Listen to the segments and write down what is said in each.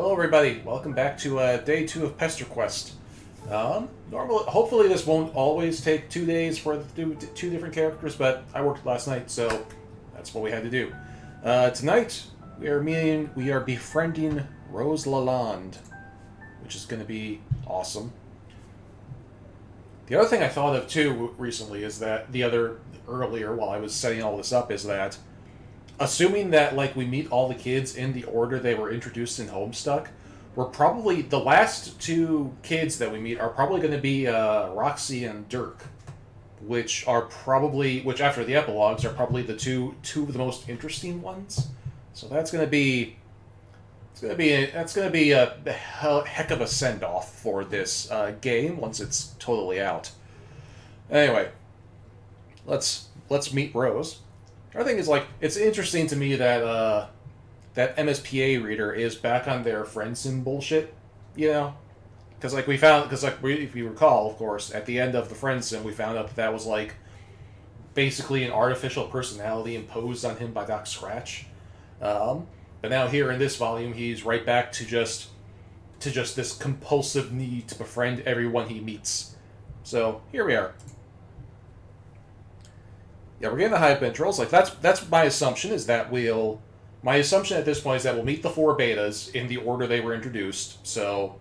Hello, everybody. Welcome back to day 2 of Pesterquest. Hopefully, this won't always take 2 days for to do two different characters, but I worked last night, so that's what we had to do. Tonight, we are befriending Rose Lalonde, which is going to be awesome. The other thing I thought of too recently is that earlier while I was setting all this up is that assuming that like we meet all the kids in the order they were introduced in Homestuck, we're probably the last two kids that we meet are probably going to be Roxy and Dirk, which after the epilogues are probably the two of the most interesting ones. So that's going to be a heck of a send off for this game once it's totally out. Anyway, let's meet Rose. Our thing is, like, it's interesting to me that that MSPA reader is back on their friend sim bullshit, you know? Because, if you recall, of course, at the end of the friend sim, we found out that was, like, basically an artificial personality imposed on him by Doc Scratch. But now here in this volume, he's right back to just this compulsive need to befriend everyone he meets. So, here we are. Yeah, we're getting the hype intros. Like that's my assumption my assumption at this point is that we'll meet the 4 betas in the order they were introduced. So,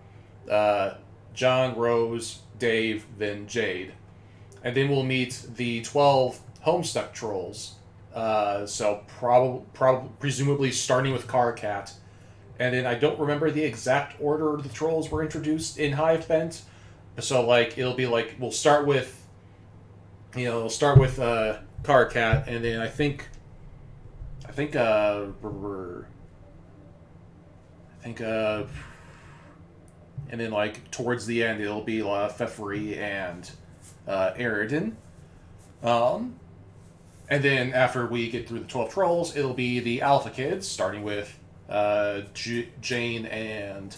John, Rose, Dave, then Jade, and then we'll meet the 12 Homestuck trolls. So presumably starting with Carcat, and then I don't remember the exact order the trolls were introduced in Hive Bent. So like it'll be like we'll start with Carcat, and then I think and then like towards the end it'll be Fefri and Eridan. And then after we get through the 12 trolls, it'll be the Alpha Kids, starting with Jane and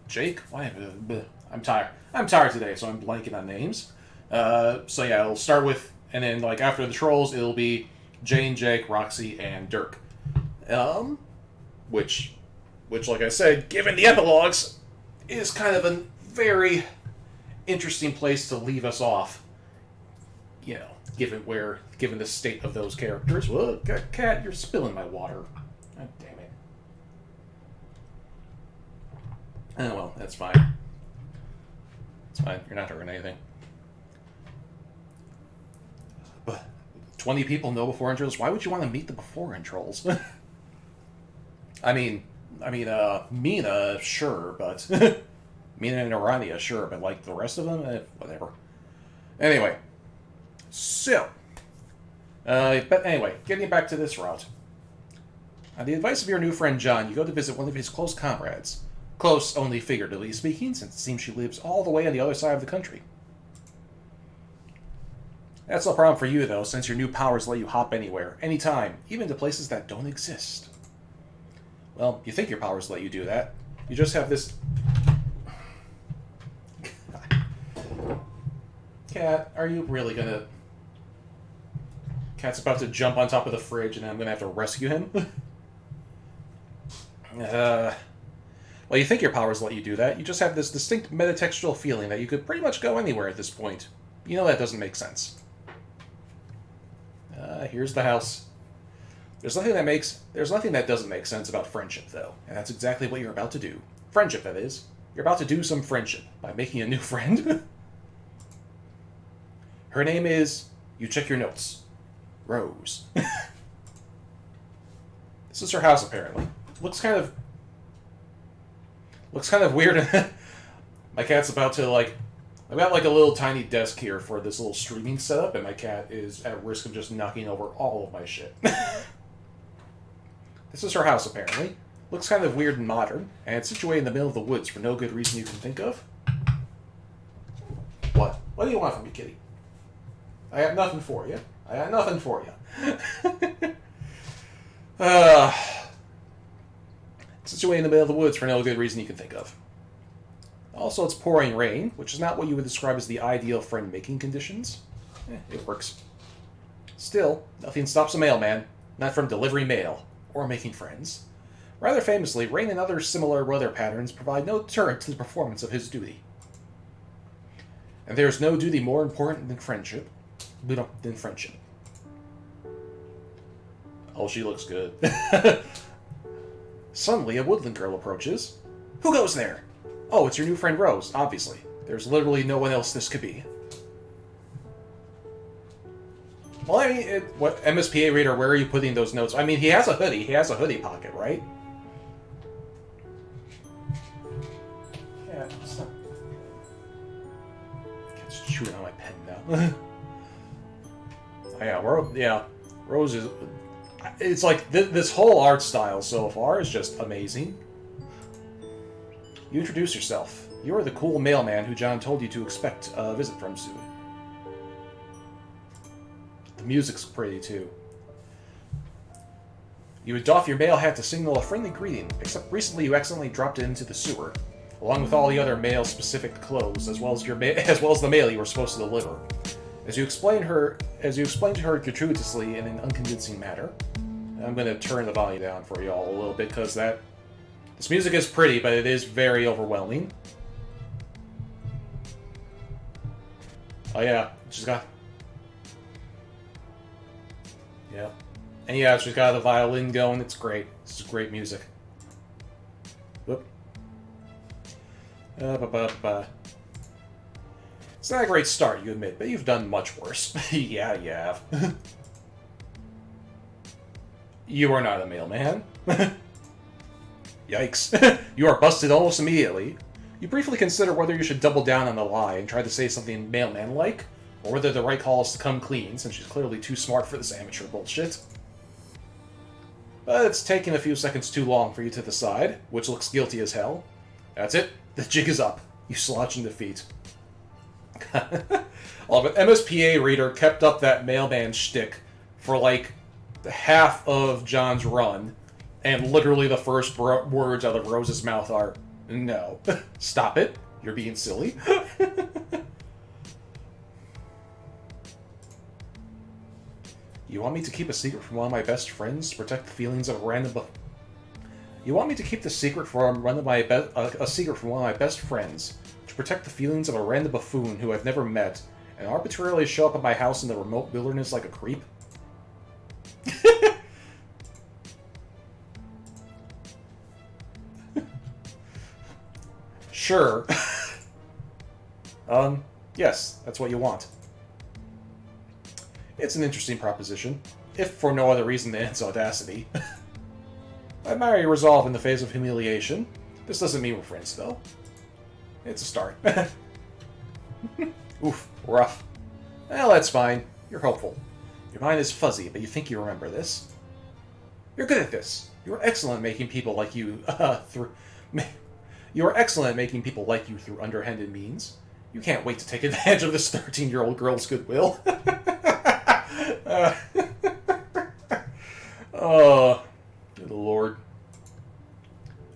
Jake. I'm tired. I'm tired today, so I'm blanking on names. So yeah, it'll start with, and then like after the trolls, it'll be Jane, Jake, Roxy, and Dirk. Which, like I said, given the epilogues, is kind of a very interesting place to leave us off. You know, given the state of those characters. Well, Cat, you're spilling my water. God damn it. Oh well, that's fine. It's fine. You're not hurting anything. But 20 people know before intros. Why would you want to meet the before intros? I mean, Mina, sure, but Mina and Arania, sure, but like the rest of them, whatever. Anyway. So, but anyway, getting back to this route. On the advice of your new friend John, you go to visit one of his close comrades. Close only figuratively speaking, since it seems she lives all the way on the other side of the country. That's no problem for you, though, since your new powers let you hop anywhere, anytime, even to places that don't exist. Well, you think your powers let you do that. You just have this... Cat, are you really gonna... Cat's about to jump on top of the fridge, and I'm gonna have to rescue him? Well, you think your powers let you do that. You just have this distinct metatextual feeling that you could pretty much go anywhere at this point. You know that doesn't make sense. Here's the house. There's nothing that doesn't make sense about friendship, though, and that's exactly what you're about to do. Friendship, that is. You're about to do some friendship by making a new friend. Her name is, you check your notes, Rose. This is her house, apparently. Looks kind of weird. My cat's about to, like... I've got, like, a little tiny desk here for this little streaming setup, and my cat is at risk of just knocking over all of my shit. This is her house, apparently. Looks kind of weird and modern, and it's situated in the middle of the woods for no good reason you can think of. What? What do you want from me, kitty? I got nothing for you. Situated in the middle of the woods for no good reason you can think of. Also, it's pouring rain, which is not what you would describe as the ideal friend-making conditions. It works. Still, nothing stops a mailman, not from delivering mail, or making friends. Rather famously, rain and other similar weather patterns provide no deterrent to the performance of his duty. And there is no duty more important than friendship. Than friendship. Oh, she looks good. Suddenly, a woodland girl approaches. Who goes there? Oh, it's your new friend Rose, obviously. There's literally no one else this could be. Well, I mean, what MSPA reader, where are you putting those notes? I mean, he has a hoodie. He has a hoodie pocket, right? Yeah, it's not... It's chewing on my pen now. Oh, yeah, Rose is... It's like, this whole art style so far is just amazing. You introduce yourself. You are the cool mailman who John told you to expect a visit from soon. The music's pretty, too. You would doff your mail hat to signal a friendly greeting, except recently you accidentally dropped it into the sewer, along with all the other mail-specific clothes, as well as the mail you were supposed to deliver. As you explained to her gratuitously in an unconvincing manner. I'm going to turn the volume down for y'all a little bit, because this music is pretty, but it is very overwhelming. Oh yeah, she's got... Yeah. And yeah, she's got the violin going, it's great. This is great music. Whoop. It's not a great start, you admit, but you've done much worse. Yeah, you have. You are not a mailman. Yikes. You are busted almost immediately. You briefly consider whether you should double down on the lie and try to say something mailman-like, or whether the right call is to come clean, since she's clearly too smart for this amateur bullshit. But it's taking a few seconds too long for you to decide, which looks guilty as hell. That's it. The jig is up. You slouch in defeat. Well, but MSPA reader kept up that mailman shtick for like half of John's run, and literally the first words out of Rose's mouth are, no. Stop it. You're being silly. You want me to keep a secret from one of my best friends to protect the feelings of a random... You want me to keep the secret from a secret from one of my best friends to protect the feelings of a random buffoon who I've never met and arbitrarily show up at my house in the remote wilderness like a creep? Sure. Yes, that's what you want. It's an interesting proposition, if for no other reason than its audacity. I admire your resolve in the face of humiliation. This doesn't mean we're friends, though. It's a start. Oof, rough. Well, that's fine. You're hopeful. Your mind is fuzzy, but you think you remember this. You're good at this. You are excellent at making people like you through... You are excellent at making people like you through underhanded means. You can't wait to take advantage of this 13-year-old girl's goodwill. Oh, good lord.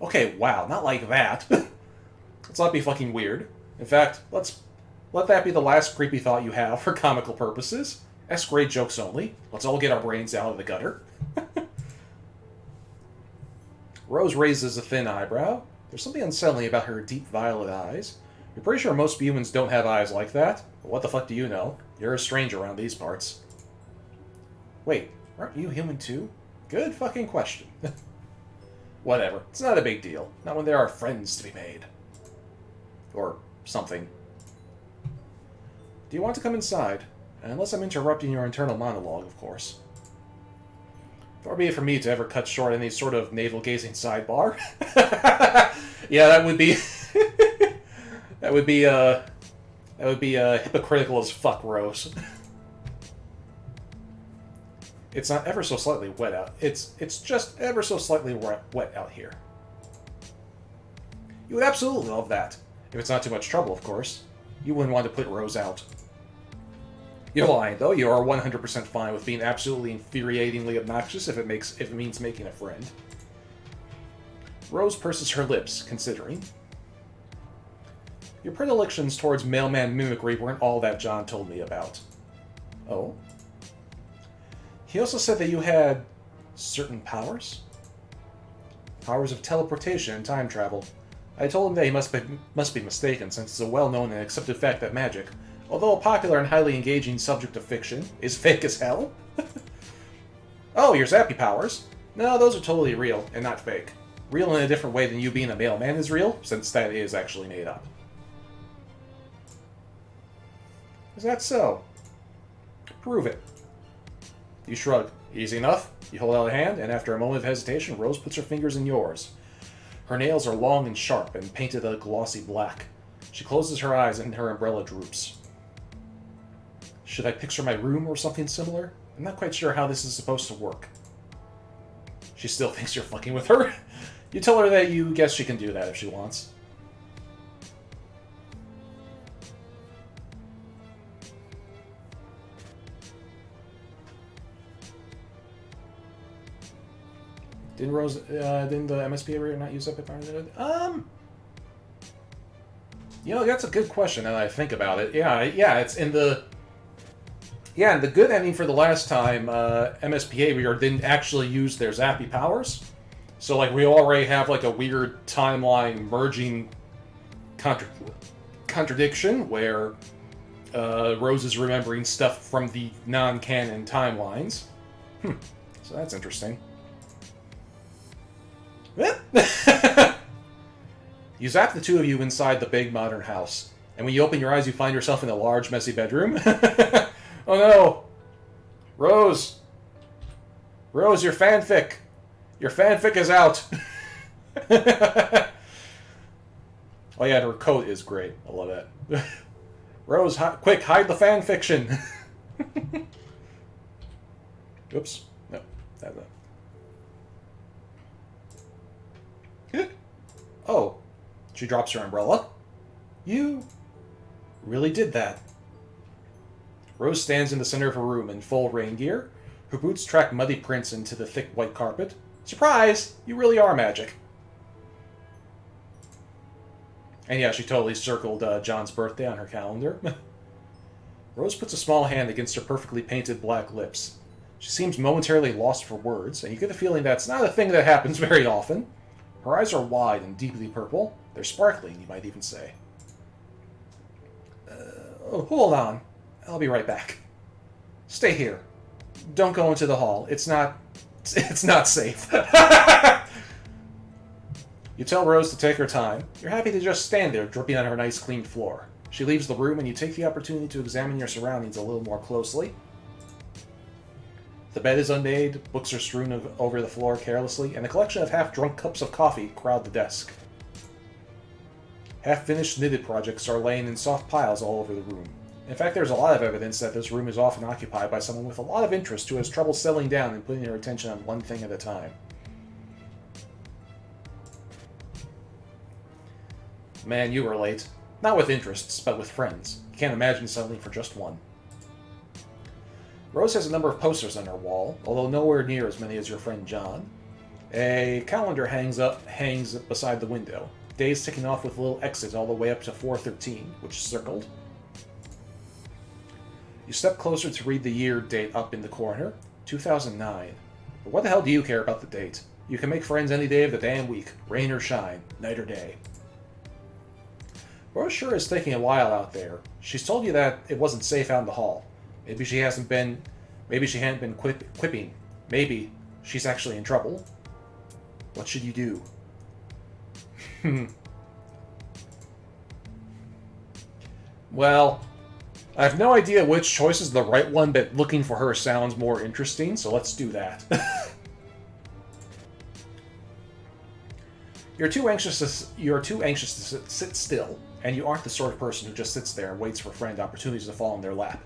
Okay, wow, not like that. Let's not be fucking weird. In fact, let that be the last creepy thought you have for comical purposes. S-grade jokes only. Let's all get our brains out of the gutter. Rose raises a thin eyebrow. There's something unsettling about her deep violet eyes. You're pretty sure most humans don't have eyes like that. But what the fuck do you know? You're a stranger around these parts. Wait, aren't you human too? Good fucking question. Whatever. It's not a big deal. Not when there are friends to be made. Or something. Do you want to come inside? Unless I'm interrupting your internal monologue, of course. Far be it from me to ever cut short any sort of navel-gazing sidebar. Yeah, that would be... that would be hypocritical as fuck, Rose. It's not ever so slightly wet out. It's just ever so slightly wet out here. You would absolutely love that. If it's not too much trouble, of course. You wouldn't want to put Rose out. You're lying, though. You are 100% fine with being absolutely infuriatingly obnoxious if it means making a friend. Rose purses her lips, considering. Your predilections towards mailman mimicry weren't all that John told me about. Oh? He also said that you had certain powers? Powers of teleportation and time travel. I told him that he must be mistaken, since it's a well-known and accepted fact that magic, although a popular and highly engaging subject of fiction, is fake as hell. Oh, your zappy powers? No, those are totally real, and not fake. Real in a different way than you being a mailman is real, since that is actually made up. Is that so? Prove it. You shrug. Easy enough. You hold out a hand, and after a moment of hesitation, Rose puts her fingers in yours. Her nails are long and sharp, and painted a glossy black. She closes her eyes, and her umbrella droops. Should I picture my room or something similar? I'm not quite sure how this is supposed to work. She still thinks you're fucking with her. You tell her that you guess she can do that if she wants. Didn't the MSP ever not use up it? You know, that's a good question now that I think about it. Yeah, it's in the... Yeah, and the good ending for the last time, MSPA didn't actually use their zappy powers. So, like, we already have, like, a weird timeline merging contradiction where Rose is remembering stuff from the non-canon timelines. So that's interesting. You zap the two of you inside the big modern house, and when you open your eyes, you find yourself in a large, messy bedroom. Oh no! Rose! Rose, your fanfic! Your fanfic is out! Oh yeah, and her coat is great. I love that. Rose, quick, hide the fanfiction! Oops. No. Oh. She drops her umbrella. You really did that. Rose stands in the center of her room in full rain gear. Her boots track muddy prints into the thick white carpet. Surprise! You really are magic. And yeah, she totally circled John's birthday on her calendar. Rose puts a small hand against her perfectly painted black lips. She seems momentarily lost for words, and you get the feeling that's not a thing that happens very often. Her eyes are wide and deeply purple. They're sparkling, you might even say. Hold on. I'll be right back. Stay here. Don't go into the hall. It's not safe. You tell Rose to take her time. You're happy to just stand there, dripping on her nice clean floor. She leaves the room, and you take the opportunity to examine your surroundings a little more closely. The bed is unmade, books are strewn over the floor carelessly, and a collection of half-drunk cups of coffee crowd the desk. Half-finished knitted projects are laying in soft piles all over the room. In fact, there's a lot of evidence that this room is often occupied by someone with a lot of interest who has trouble settling down and putting their attention on one thing at a time. Man, you relate. Not with interests, but with friends. You can't imagine settling for just one. Rose has a number of posters on her wall, although nowhere near as many as your friend John. A calendar hangs beside the window, days ticking off with little X's all the way up to 4/13, which is circled. You step closer to read the year date up in the corner, 2009. But what the hell do you care about the date? You can make friends any day of the damn week, rain or shine, night or day. Rose sure is taking a while out there. She's told you that it wasn't safe out in the hall. Maybe she hadn't been quipping. Maybe she's actually in trouble. What should you do? Well, I have no idea which choice is the right one, but looking for her sounds more interesting, so let's do that. You're too anxious to sit still, and you aren't the sort of person who just sits there and waits for friend opportunities to fall in their lap.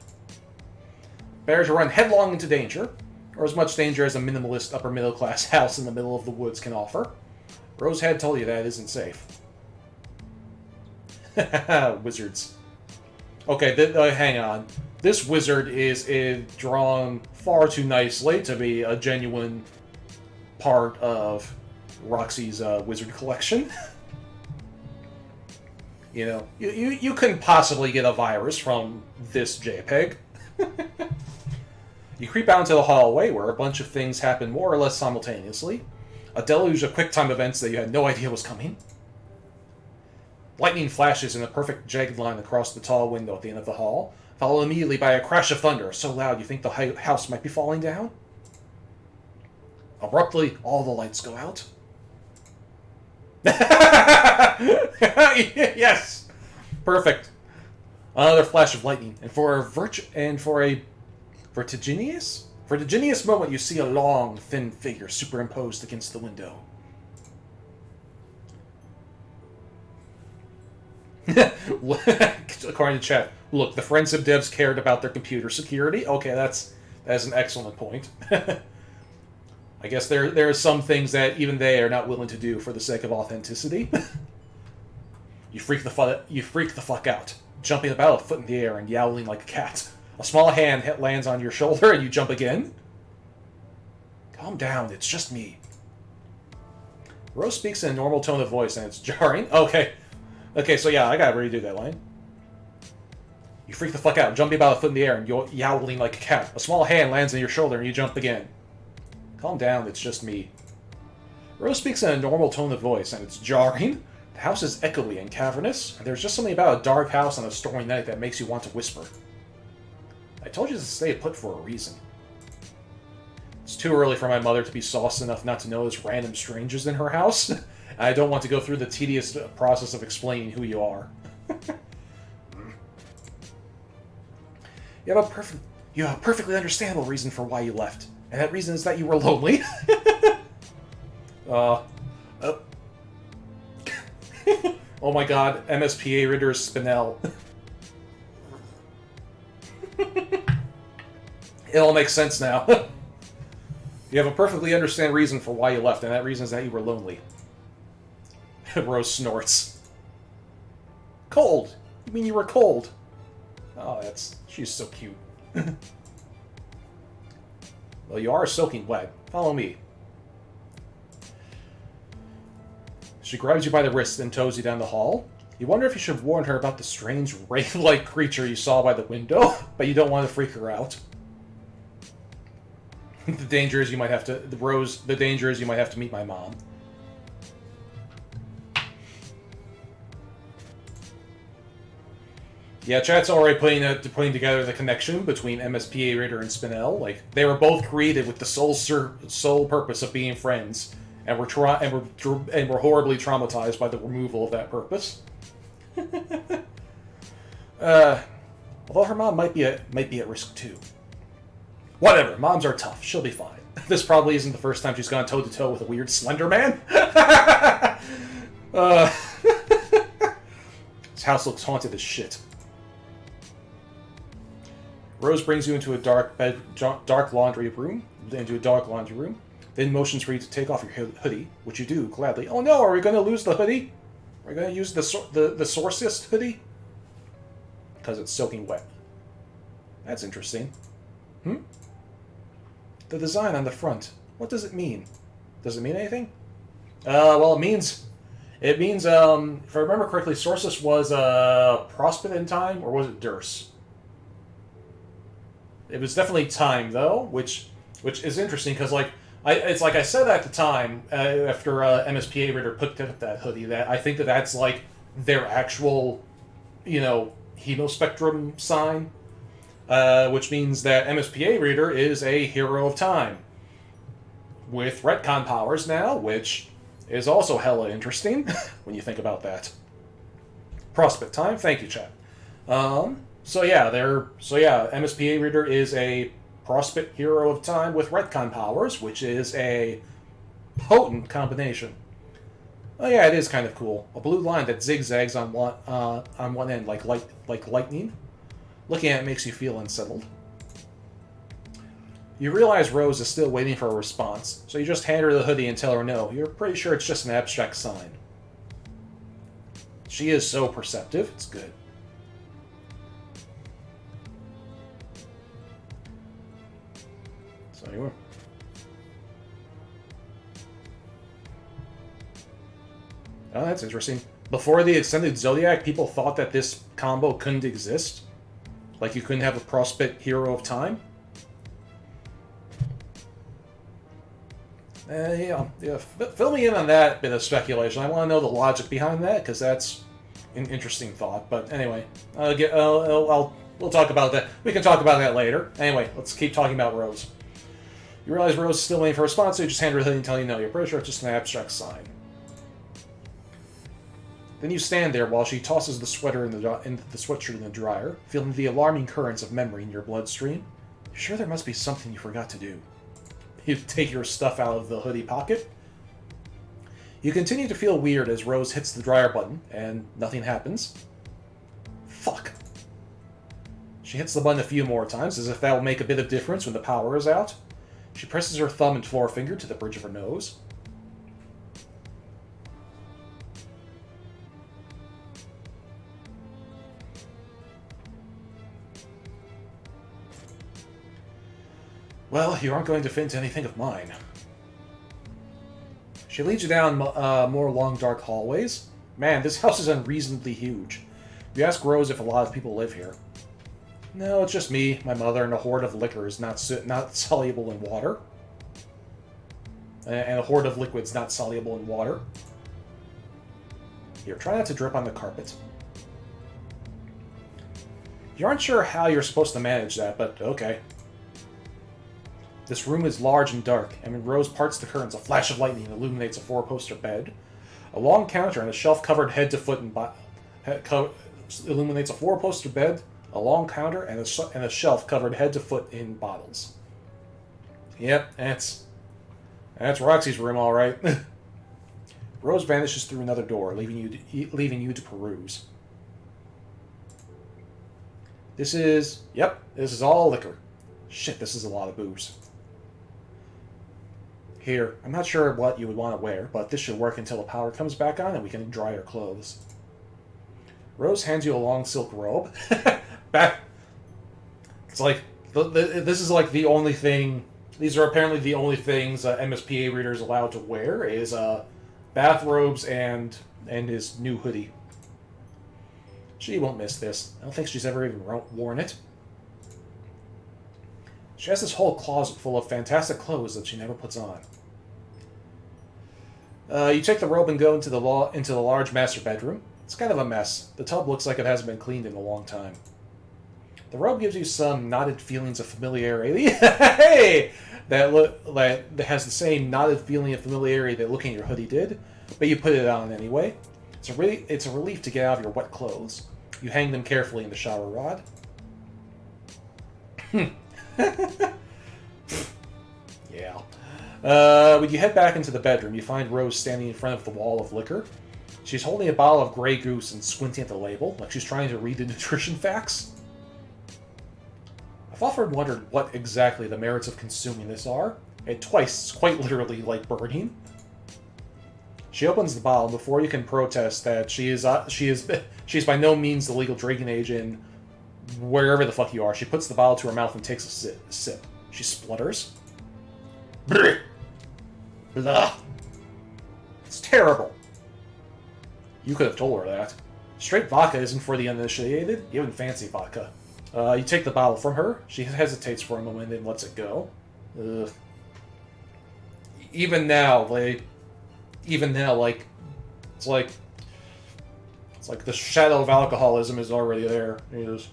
Better to run headlong into danger, or as much danger as a minimalist upper-middle-class house in the middle of the woods can offer. Rose had told you that it isn't safe. Wizards. Okay, hang on. This wizard is drawn far too nicely to be a genuine part of Roxy's wizard collection. You know, you couldn't possibly get a virus from this JPEG. You creep out into the hallway where a bunch of things happen more or less simultaneously. A deluge of quick-time events that you had no idea was coming. Lightning flashes in a perfect jagged line across the tall window at the end of the hall, followed immediately by a crash of thunder so loud you think the house might be falling down. Abruptly, all the lights go out. Yes! Perfect. Another flash of lightning, and for a vertiginous moment, you see a long, thin figure superimposed against the window. According to chat, look, the Friendship devs cared about their computer security. Okay, that's an excellent point. I guess there are some things that even they are not willing to do for the sake of authenticity. You freak the fuck out, jumping about a foot in the air and yowling like a cat. A small hand lands on your shoulder and you jump again. Calm down, it's just me. Rose speaks in a normal tone of voice and it's jarring. Okay, so yeah, I gotta redo that line. You freak the fuck out, jumping about a foot in the air and yowling like a cat. A small hand lands on your shoulder and you jump again. Calm down, it's just me. Rose speaks in a normal tone of voice and it's jarring. The house is echoey and cavernous, and there's just something about a dark house on a stormy night that makes you want to whisper. I told you to stay put for a reason. It's too early for my mother to be sauced enough not to notice random strangers in her house. I don't want to go through the tedious process of explaining who you are. You have a perfectly understandable reason for why you left, and that reason is that you were lonely. Oh my god, MSPA Ritter's Spinel. It all makes sense now. You have a perfectly understand reason for why you left, and that reason is that you were lonely. Rose snorts. Cold! You mean you were cold? Oh, she's so cute. Well, you are soaking wet. Follow me. She grabs you by the wrist and tows you down the hall. You wonder if you should warn her about the strange wraith-like creature you saw by the window, but you don't want to freak her out. The danger is you might have to meet my mom. Yeah, chat's already putting together the connection between MSPA Ritter and Spinel. Like, they were both created with the sole purpose of being friends, and were horribly traumatized by the removal of that purpose. Although her mom might be at risk too. Whatever, moms are tough. She'll be fine. This probably isn't the first time she's gone toe-to-toe with a weird Slender Man. This house looks haunted as shit. Rose brings you into a dark laundry room, then motions for you to take off your hoodie, which you do gladly. Oh no, are we going to lose the hoodie? Are we going to use the Sorcist hoodie? Because it's soaking wet. That's interesting. The design on the front. What does it mean? Does it mean anything? Well, it means, if I remember correctly, Sorcist was Prospect in time, or was it Durst? It was definitely time, though, which is interesting, because, it's like I said at the time, after MSPA Ritter picked up that hoodie, that I think that's, like, their actual, Hemospectrum sign, which means that MSPA Reader is a hero of time. With retcon powers now, which is also hella interesting, when you think about that. Prospect time, thank you, chat. MSPA Reader is a Prospect hero of time with retcon powers, which is a potent combination. Oh yeah, it is kind of cool. A blue line that zigzags on one end like lightning. Looking at it makes you feel unsettled. You realize Rose is still waiting for a response, so you just hand her the hoodie and tell her no. You're pretty sure it's just an abstract sign. She is so perceptive, it's good. So anyway. Oh, that's interesting. Before the Extended Zodiac, people thought that this combo couldn't exist. Like you couldn't have a Prospect Hero of Time. Yeah. Fill me in on that bit of speculation. I want to know the logic behind that, because that's an interesting thought. But anyway, we'll talk about that. We can talk about that later. Anyway, let's keep talking about Rose. You realize Rose is still waiting for a response, so you just hand her the hoodie and tell you no. You're pretty sure it's just an abstract sign. Then you stand there while she tosses the sweater into the sweatshirt in the dryer, feeling the alarming currents of memory in your bloodstream. You're sure there must be something you forgot to do. You take your stuff out of the hoodie pocket. You continue to feel weird as Rose hits the dryer button, and nothing happens. Fuck. She hits the button a few more times, as if that will make a bit of difference when the power is out. She presses her thumb and forefinger to the bridge of her nose. Well, you aren't going to fit into anything of mine. She leads you down more long, dark hallways. Man, this house is unreasonably huge. You ask Rose if a lot of people live here. No, it's just me, my mother, and a hoard of liquors not soluble in water. And a hoard of liquids not soluble in water. Here, try not to drip on the carpet. You aren't sure how you're supposed to manage that, but okay. This room is large and dark, and when Rose parts the curtains, a flash of lightning illuminates a four-poster bed. A long counter and a shelf covered head to foot in illuminates a four-poster bed, a long counter, and a shelf covered head to foot in bottles. Yep, that's Roxy's room, all right. Rose vanishes through another door, leaving you to peruse. This is all liquor. Shit, this is a lot of booze. Here, I'm not sure what you would want to wear, but this should work until the power comes back on and we can dry our clothes. Rose hands you a long silk robe. Back. It's like, this is like the only thing, these are apparently the only things MSPA readers allowed to wear, is bathrobes and his new hoodie. She won't miss this. I don't think she's ever even worn it. She has this whole closet full of fantastic clothes that she never puts on. You take the robe and go into the large master bedroom. It's kind of a mess. The tub looks like it hasn't been cleaned in a long time. The robe gives you some knotted feelings of familiarity. Hey! That has the same knotted feeling of familiarity that looking at your hoodie did, but you put it on anyway. It's a relief to get out of your wet clothes. You hang them carefully in the shower rod. Yeah. When you head back into the bedroom, you find Rose standing in front of the wall of liquor. She's holding a bottle of Grey Goose and squinting at the label, like she's trying to read the nutrition facts. I've often wondered what exactly the merits of consuming this are, and twice, quite literally, like burning. She opens the bottle before you can protest that she's by no means the legal drinking age in wherever the fuck you are. She puts the bottle to her mouth and takes a sip. She splutters. Blah. Blah. It's terrible. You could have told her that. Straight vodka isn't for the uninitiated, even fancy vodka. You take the bottle from her. She hesitates for a moment and lets it go. Ugh. Even now, it's like the shadow of alcoholism is already there. It is.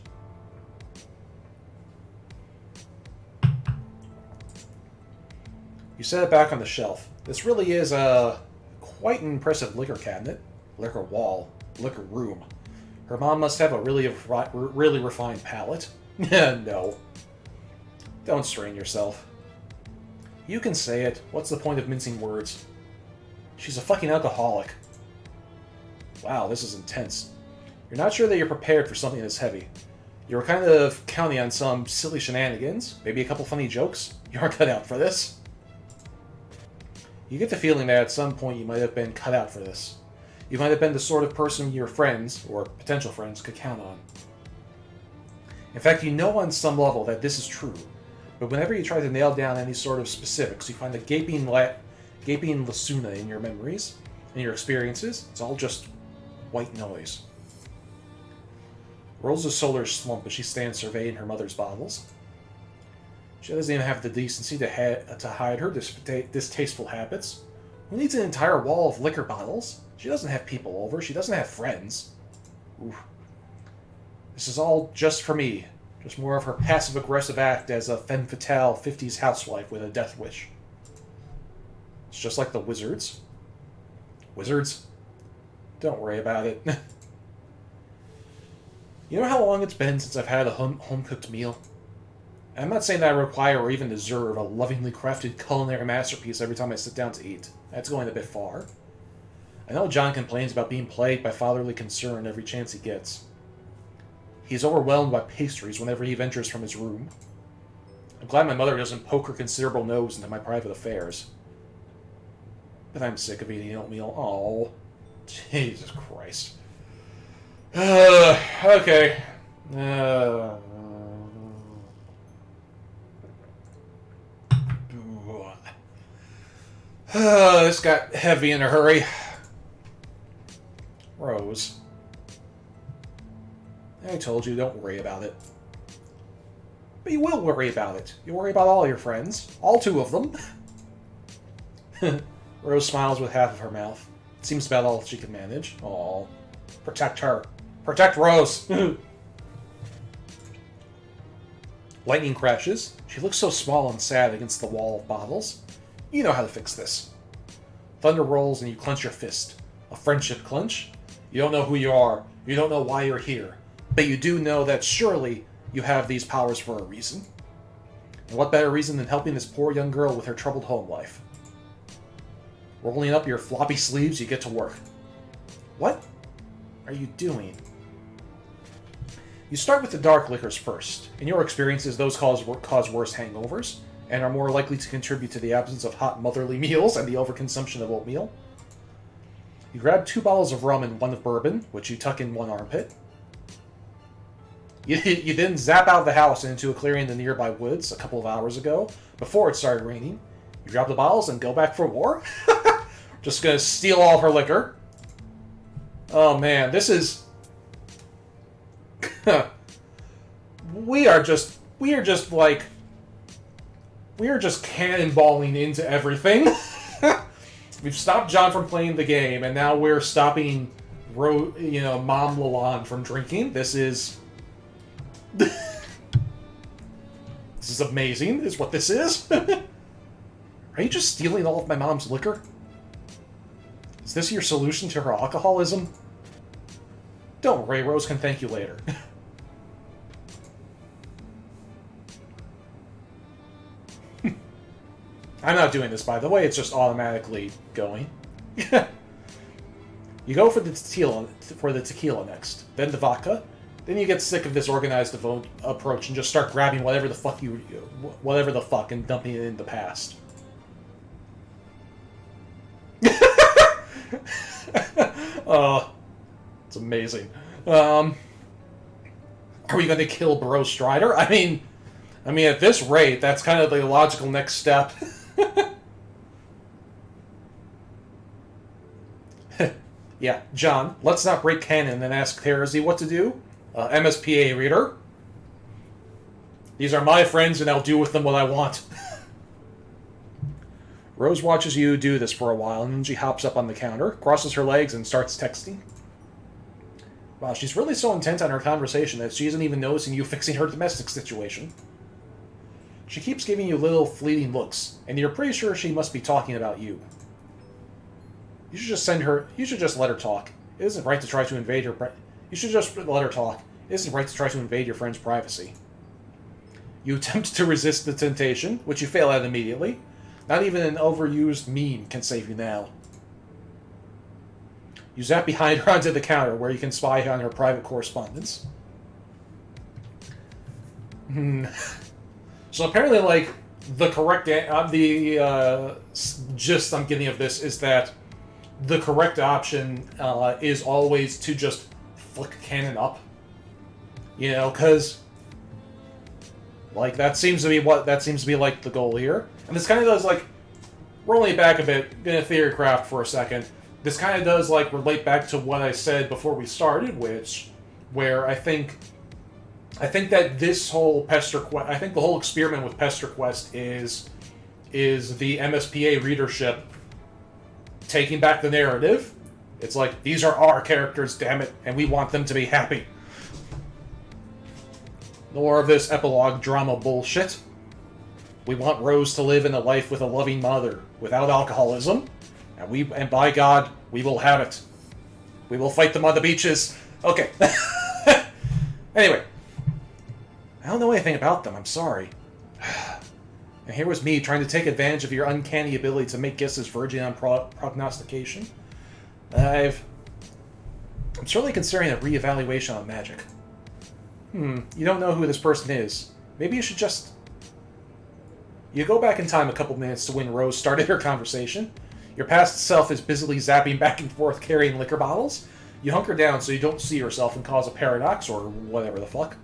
You set it back on the shelf. This really is a quite an impressive liquor cabinet, liquor wall, liquor room. Her mom must have a really refined palate. No. Don't strain yourself. You can say it. What's the point of mincing words? She's a fucking alcoholic. Wow, this is intense. You're not sure that you're prepared for something this heavy. You were kind of counting on some silly shenanigans, maybe a couple funny jokes. You aren't cut out for this. You get the feeling that at some point you might have been cut out for this. You might have been the sort of person your friends, or potential friends, could count on. In fact, you know on some level that this is true, but whenever you try to nail down any sort of specifics, you find a gaping lacuna in your memories, in your experiences. It's all just white noise. Rose's shoulders slump as she stands surveying her mother's bottles. She doesn't even have the decency to hide her distasteful habits. Who needs an entire wall of liquor bottles? She doesn't have people over. She doesn't have friends. Oof. This is all just for me. Just more of her passive-aggressive act as a femme fatale 50s housewife with a death wish. It's just like the wizards. Wizards? Don't worry about it. You know how long it's been since I've had a home-cooked meal? I'm not saying that I require or even deserve a lovingly crafted culinary masterpiece every time I sit down to eat. That's going a bit far. I know John complains about being plagued by fatherly concern every chance he gets. He's overwhelmed by pastries whenever he ventures from his room. I'm glad my mother doesn't poke her considerable nose into my private affairs. But I'm sick of eating oatmeal. Oh, Jesus Christ. Okay. This got heavy in a hurry. Rose. I told you, don't worry about it. But you will worry about it. You worry about all your friends. All 2 of them. Rose smiles with half of her mouth. It seems about all she can manage. Aww. Protect her. Protect Rose! Lightning crashes. She looks so small and sad against the wall of bottles. You know how to fix this. Thunder rolls and you clench your fist. A friendship clench. You don't know who you are. You don't know why you're here. But you do know that surely you have these powers for a reason. And what better reason than helping this poor young girl with her troubled home life? Rolling up your floppy sleeves, you get to work. What are you doing? You start with the dark liquors first. In your experiences, those cause worse hangovers, and are more likely to contribute to the absence of hot motherly meals and the overconsumption of oatmeal. You grab 2 bottles of rum and 1 of bourbon, which you tuck in one armpit. You then zap out of the house and into a clearing in the nearby woods a couple of hours ago, before it started raining. You grab the bottles and go back for more? Just gonna steal all her liquor. Oh man, this is... We are just cannonballing into everything. We've stopped John from playing the game, and now we're stopping, Mom Lalonde from drinking. This is amazing, is what this is. Are you just stealing all of my mom's liquor? Is this your solution to her alcoholism? Don't worry, Rose can thank you later. I'm not doing this, by the way, it's just automatically going. You go for the tequila next, then the vodka. Then you get sick of this organized approach and just start grabbing whatever the fuck and dumping it in the past. It's amazing. Are we going to kill Bro Strider? I mean, at this rate, that's kind of the logical next step. Yeah, John, let's not break canon and ask Heresy what to do. MSPA reader. These are my friends, and I'll do with them what I want. Rose watches you do this for a while, and then she hops up on the counter, crosses her legs, and starts texting. Wow, she's really so intent on her conversation that she isn't even noticing you fixing her domestic situation. She keeps giving you little fleeting looks, and you're pretty sure she must be talking about you. You should just let her talk. It isn't right to try to invade her You should just let her talk. It isn't right to try to invade your friend's privacy. You attempt to resist the temptation, which you fail at immediately. Not even an overused meme can save you now. You zap behind her onto the counter, where you can spy on her private correspondence. So apparently, the correct... gist I'm getting of this is that the correct option is always to just flick canon up. Because... that seems to be the goal here. And this kind of does, rolling it back a bit, gonna theory craft for a second, this kind of does, relate back to what I said before we started, where I think I think that this whole Pesterquest, I think the whole experiment with Pesterquest is the MSPA readership taking back the narrative. It's like, these are our characters, damn it, and we want them to be happy. No more of this epilogue drama bullshit. We want Rose to live in a life with a loving mother, without alcoholism, and by God, we will have it. We will fight them on the beaches. Okay. Anyway. I don't know anything about them, I'm sorry. And here was me trying to take advantage of your uncanny ability to make guesses verging on prognostication. I'm certainly considering a reevaluation on magic. You don't know who this person is. Maybe you should just... You go back in time a couple minutes to when Rose started her conversation. Your past self is busily zapping back and forth carrying liquor bottles. You hunker down so you don't see yourself and cause a paradox or whatever the fuck.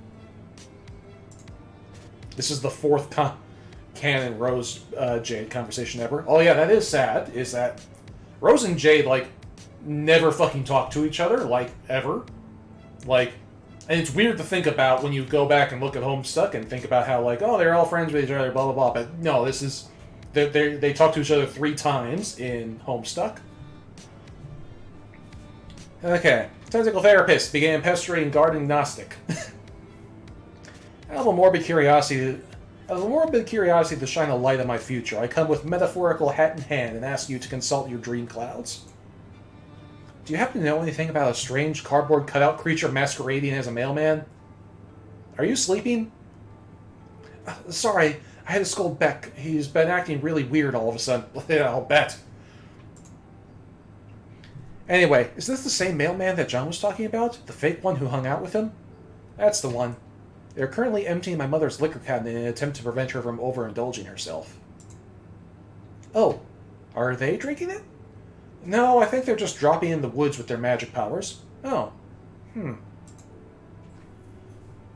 This is the fourth canon Rose Jade conversation ever. Oh yeah, that is sad, is that Rose and Jade, like, never fucking talk to each other, like, ever. Like, and it's weird to think about when you go back and look at Homestuck and think about how, like, oh, they're all friends with each other, blah, blah, blah. But no, this is... They talk to each other 3 times in Homestuck. Okay. Tentacle Therapist began pestering Garden Gnostic. Out of a morbid curiosity to shine a light on my future, I come with metaphorical hat in hand and ask you to consult your dream clouds. Do you happen to know anything about a strange cardboard cutout creature masquerading as a mailman? Are you sleeping? Sorry, I had to scold Beck. He's been acting really weird all of a sudden. I'll bet. Anyway, is this the same mailman that John was talking about? The fake one who hung out with him? That's the one. They're currently emptying my mother's liquor cabinet in an attempt to prevent her from overindulging herself. Oh, are they drinking it? No, I think they're just dropping in the woods with their magic powers. Oh. Do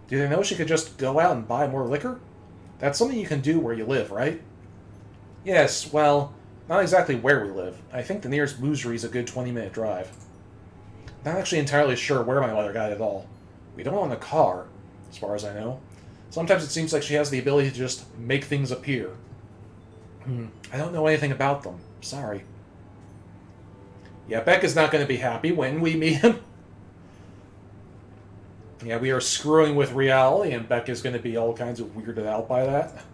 they know she could just go out and buy more liquor? That's something you can do where you live, right? Yes, well, not exactly where we live. I think the nearest boozery is a good 20-minute drive. Not actually entirely sure where my mother got it all. We don't own a car, as far as I know. Sometimes it seems like she has the ability to just make things appear. I don't know anything about them. Sorry. Yeah, Beck is not going to be happy when we meet him. Yeah, we are screwing with reality, and Beck is going to be all kinds of weirded out by that.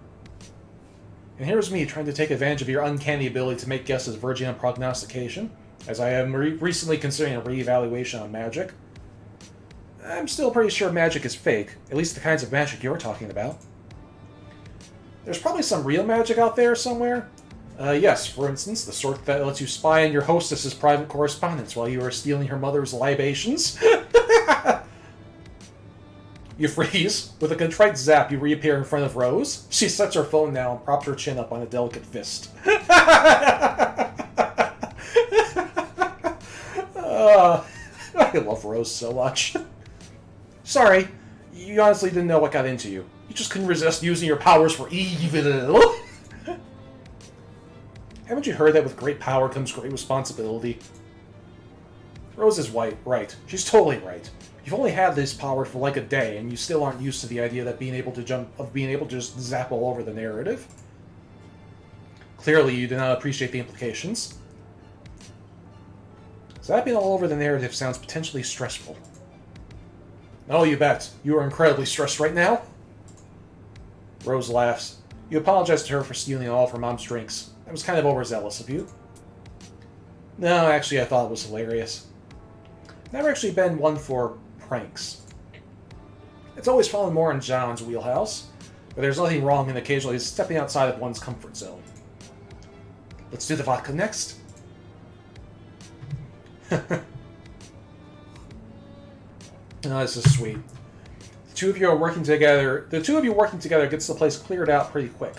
And here's me trying to take advantage of your uncanny ability to make guesses verging on prognostication, as I am recently considering a reevaluation on magic. I'm still pretty sure magic is fake, at least the kinds of magic you're talking about. There's probably some real magic out there somewhere. Yes, for instance, the sort that lets you spy on your hostess's private correspondence while you are stealing her mother's libations. You freeze. With a contrite zap, you reappear in front of Rose. She sets her phone down and props her chin up on a delicate fist. I love Rose so much. Sorry, you honestly didn't know what got into you. You just couldn't resist using your powers for evil. Haven't you heard that with great power comes great responsibility? Rose is right. She's totally right. You've only had this power for like a day, and you still aren't used to the idea that being able to just zap all over the narrative. Clearly, you do not appreciate the implications. Zapping all over the narrative sounds potentially stressful. Oh, you bet. You are incredibly stressed right now. Rose laughs. You apologize to her for stealing all of her mom's drinks. That was kind of overzealous of you. No, actually, I thought it was hilarious. Never actually been one for pranks. It's always fallen more in John's wheelhouse, but there's nothing wrong in occasionally stepping outside of one's comfort zone. Let's do the vodka next. Oh, this is sweet. The two of you working together gets the place cleared out pretty quick.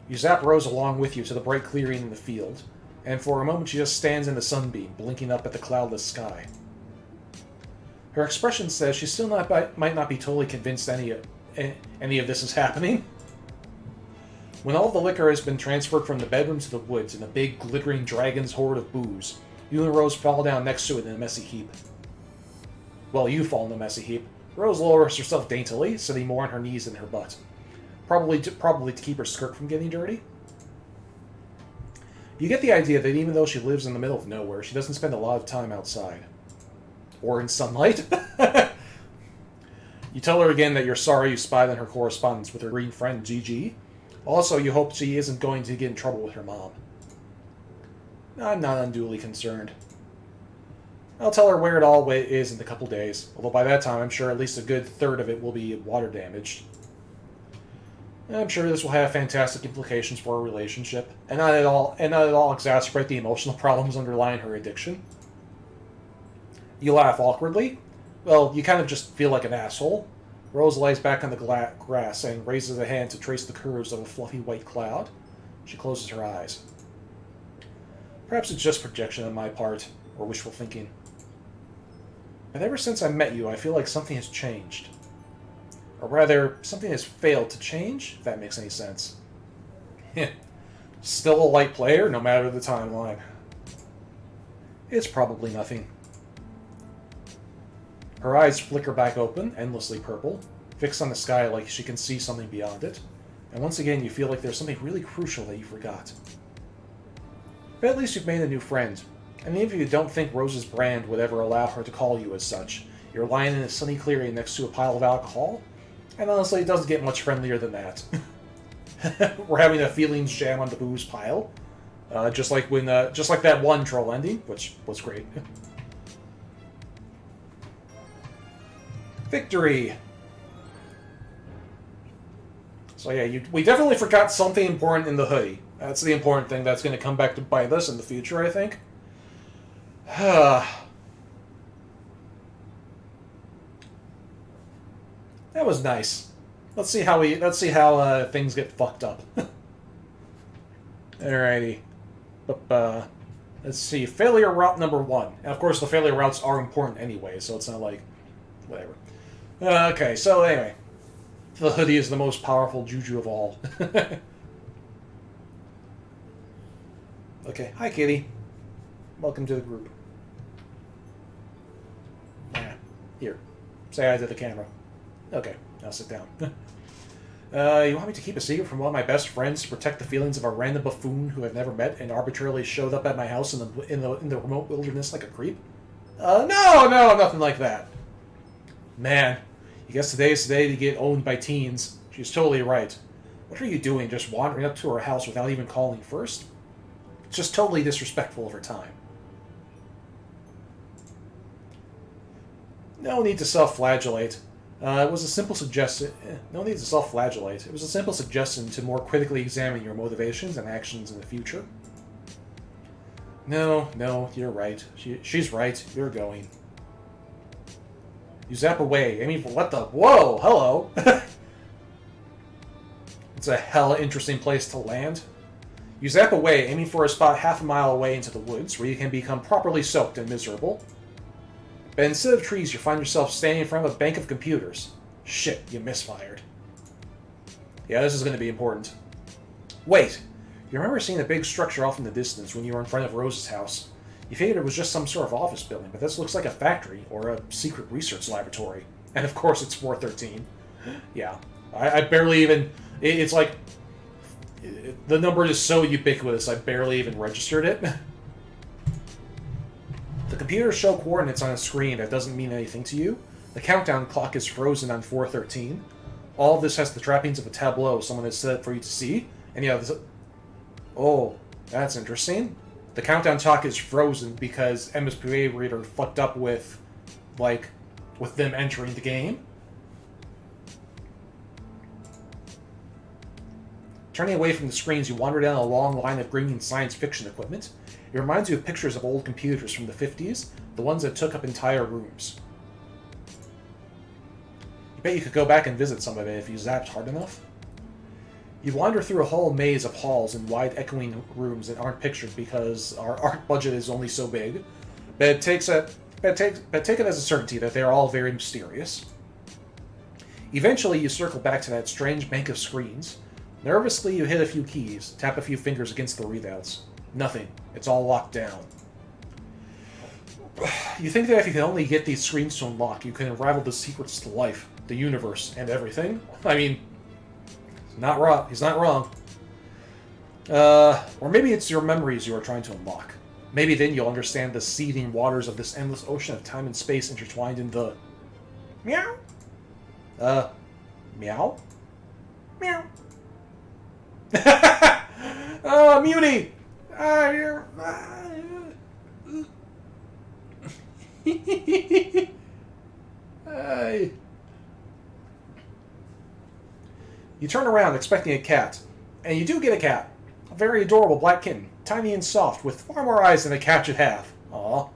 You zap Rose along with you to the bright clearing in the field, and for a moment she just stands in the sunbeam, blinking up at the cloudless sky. Her expression says she still might not be totally convinced any of this is happening. When all the liquor has been transferred from the bedroom to the woods in a big, glittering dragon's hoard of booze, you and Rose fall down next to it in a messy heap. Well, you fall in a messy heap. Rose lowers herself daintily, sitting more on her knees than her butt. Probably to keep her skirt from getting dirty. You get the idea that even though she lives in the middle of nowhere, she doesn't spend a lot of time outside. Or in sunlight. You tell her again that you're sorry you spied on her correspondence with her green friend, Gigi. Also, you hope she isn't going to get in trouble with her mom. I'm not unduly concerned. I'll tell her where it all is in a couple days, although by that time I'm sure at least a good third of it will be water damaged. I'm sure this will have fantastic implications for our relationship, and not at all exacerbate the emotional problems underlying her addiction. You laugh awkwardly. Well, you kind of just feel like an asshole. Rose lies back on the grass and raises a hand to trace the curves of a fluffy white cloud. She closes her eyes. Perhaps it's just projection on my part, or wishful thinking. But ever since I met you, I feel like something has changed. Or rather, something has failed to change, if that makes any sense. Still a light player, no matter the timeline. It's probably nothing. Her eyes flicker back open, endlessly purple, fixed on the sky like she can see something beyond it. And once again, you feel like there's something really crucial that you forgot. But at least you've made a new friend. And even if you don't think Rose's brand would ever allow her to call you as such, you're lying in a sunny clearing next to a pile of alcohol, and honestly, it doesn't get much friendlier than that. We're having a feelings jam on the booze pile, just like that one troll ending, which was great. Victory! So yeah, we definitely forgot something important in the hoodie. That's the important thing that's going to come back to bite us in the future, I think. That was nice. Let's see how things get fucked up. Alrighty. Let's see. Failure route number 1. And of course, the failure routes are important anyway, so it's not like whatever. Okay, so anyway. The hoodie is the most powerful juju of all. Okay, hi Kitty. Welcome to the group. Here. Say hi to the camera. Okay, now sit down. You want me to keep a secret from one of my best friends to protect the feelings of a random buffoon who I've never met and arbitrarily showed up at my house in the remote wilderness like a creep? No, nothing like that. Man, you guess today's the day to get owned by teens. She's totally right. What are you doing, just wandering up to her house without even calling first? It's just totally disrespectful of her time. No need to self-flagellate. It was a simple suggestion. No need to self-flagellate. It was a simple suggestion to more critically examine your motivations and actions in the future. No, you're right. She's right. You're going. You zap away. I mean, what the? Whoa! Hello! It's a hella interesting place to land. You zap away, aiming for a spot half a mile away into the woods, where you can become properly soaked and miserable. But instead of trees, you find yourself standing in front of a bank of computers. Shit, you misfired. Yeah, this is going to be important. Wait, you remember seeing a big structure off in the distance when you were in front of Rose's house? You figured it was just some sort of office building, but this looks like a factory or a secret research laboratory. And of course it's 413. Yeah, I barely even... It's like... The number is so ubiquitous, I barely even registered it. The computers show coordinates on a screen that doesn't mean anything to you. The countdown clock is frozen on 413. All of this has the trappings of a tableau someone has set up for you to see. And yeah, oh, that's interesting. The countdown clock is frozen because MSPA Reader fucked up with them entering the game. Turning away from the screens, you wander down a long line of gleaming science fiction equipment. It reminds you of pictures of old computers from the 50s, the ones that took up entire rooms. You bet you could go back and visit some of it if you zapped hard enough. You wander through a whole maze of halls and wide echoing rooms that aren't pictured because our art budget is only so big, but take it as a certainty that they are all very mysterious. Eventually, you circle back to that strange bank of screens. Nervously, you hit a few keys, tap a few fingers against the readouts. Nothing. It's all locked down. You think that if you can only get these screens to unlock, you can unravel the secrets to life, the universe, and everything? I mean, he's not wrong. He's not wrong. Or maybe it's your memories you are trying to unlock. Maybe then you'll understand the seething waters of this endless ocean of time and space intertwined in the... Meow? Meow? Meow. Muty! You turn around expecting a cat, and you do get a cat. A very adorable black kitten, tiny and soft, with far more eyes than a cat should have. Aww.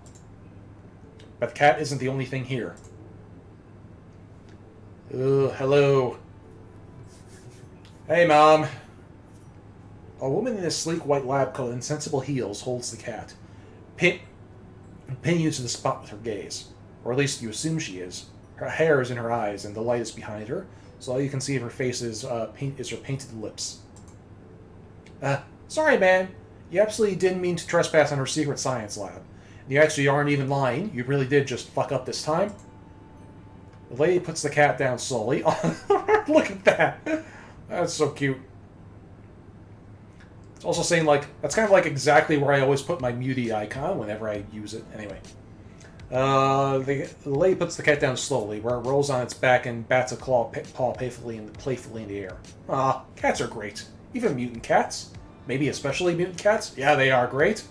But the cat isn't the only thing here. Hello. Hey, Mom. A woman in a sleek white lab coat and sensible heels holds the cat, pinning you to the spot with her gaze. Or at least you assume she is. Her hair is in her eyes, and the light is behind her, so all you can see of her face is her painted lips. Sorry, man. You absolutely didn't mean to trespass on her secret science lab. You actually aren't even lying. You really did just fuck up this time. The lady puts the cat down slowly. Look at that. That's so cute. It's also saying, like, that's kind of like exactly where I always put my muty icon whenever I use it. Anyway. The lady puts the cat down slowly, where it rolls on its back and bats a paw playfully in the air. Cats are great. Even mutant cats. Maybe especially mutant cats. Yeah, they are great.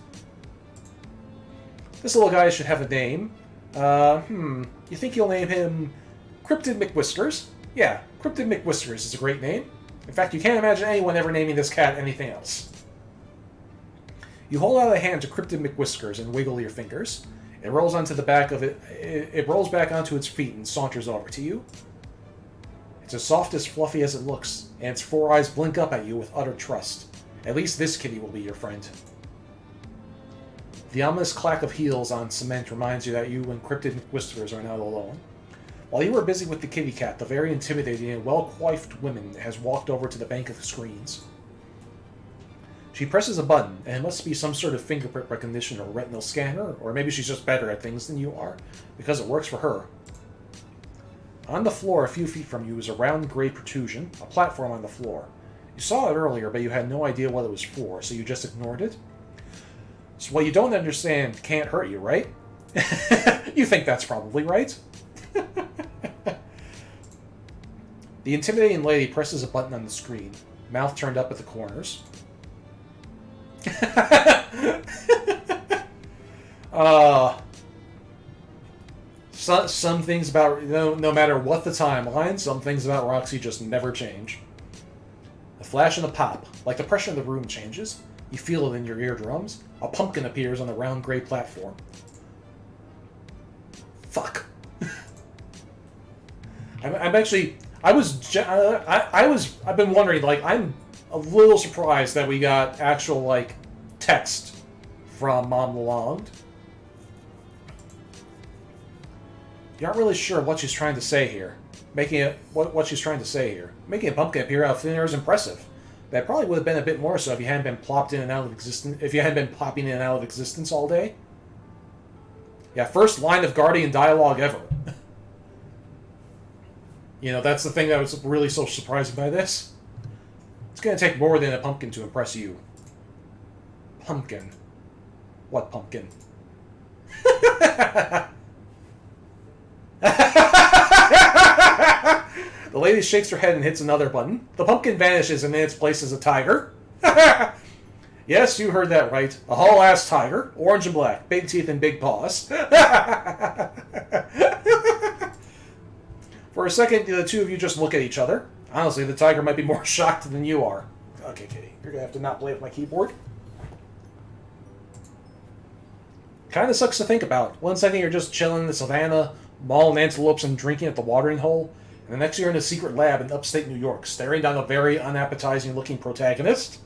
This little guy should have a name. You think you'll name him Cryptid McWhiskers? Yeah, Cryptid McWhiskers is a great name. In fact, you can't imagine anyone ever naming this cat anything else. You hold out a hand to Cryptid McWhiskers and wiggle your fingers. It rolls onto the back of it. It rolls back onto its feet and saunters over to you. It's as soft as fluffy as it looks, and its 4 eyes blink up at you with utter trust. At least this kitty will be your friend. The ominous clack of heels on cement reminds you that you and Cryptid McWhiskers are not alone. While you are busy with the kitty cat, the very intimidating and well-coiffed woman has walked over to the bank of the screens. She presses a button, and it must be some sort of fingerprint recognition or retinal scanner, or maybe she's just better at things than you are, because it works for her. On the floor a few feet from you is a round gray protrusion, a platform on the floor. You saw it earlier, but you had no idea what it was for, so you just ignored it? So what you don't understand can't hurt you, right? You think that's probably right. The intimidating lady presses a button on the screen, mouth turned up at the corners. Some things about, no matter what the timeline, some things about Roxy just never change. A flash and a pop, like the pressure in the room changes. You feel it in your eardrums. A pumpkin appears on the round gray platform. Fuck. I've been wondering, like, I'm a little surprised that we got actual, like, text from Mom Lalonde. You aren't really sure what she's trying to say here. What she's trying to say here. Making a pumpkin appear out of thin air is impressive. That probably would have been a bit more so if you hadn't been popping in and out of existence all day. Yeah, first line of Guardian dialogue ever. You know, that's the thing that was really so surprising by this. It's going to take more than a pumpkin to impress you. Pumpkin. What pumpkin? The lady shakes her head and hits another button. The pumpkin vanishes and in its place is a tiger. Yes, you heard that right. A whole-ass tiger. Orange and black. Big teeth and big paws. For a second, the two of you just look at each other. Honestly, the tiger might be more shocked than you are. Okay, Kitty. You're going to have to not play with my keyboard. Kind of sucks to think about. One second you're just chilling in the savannah, mauling antelopes and drinking at the watering hole, and the next you're in a secret lab in upstate New York, staring down a very unappetizing-looking protagonist.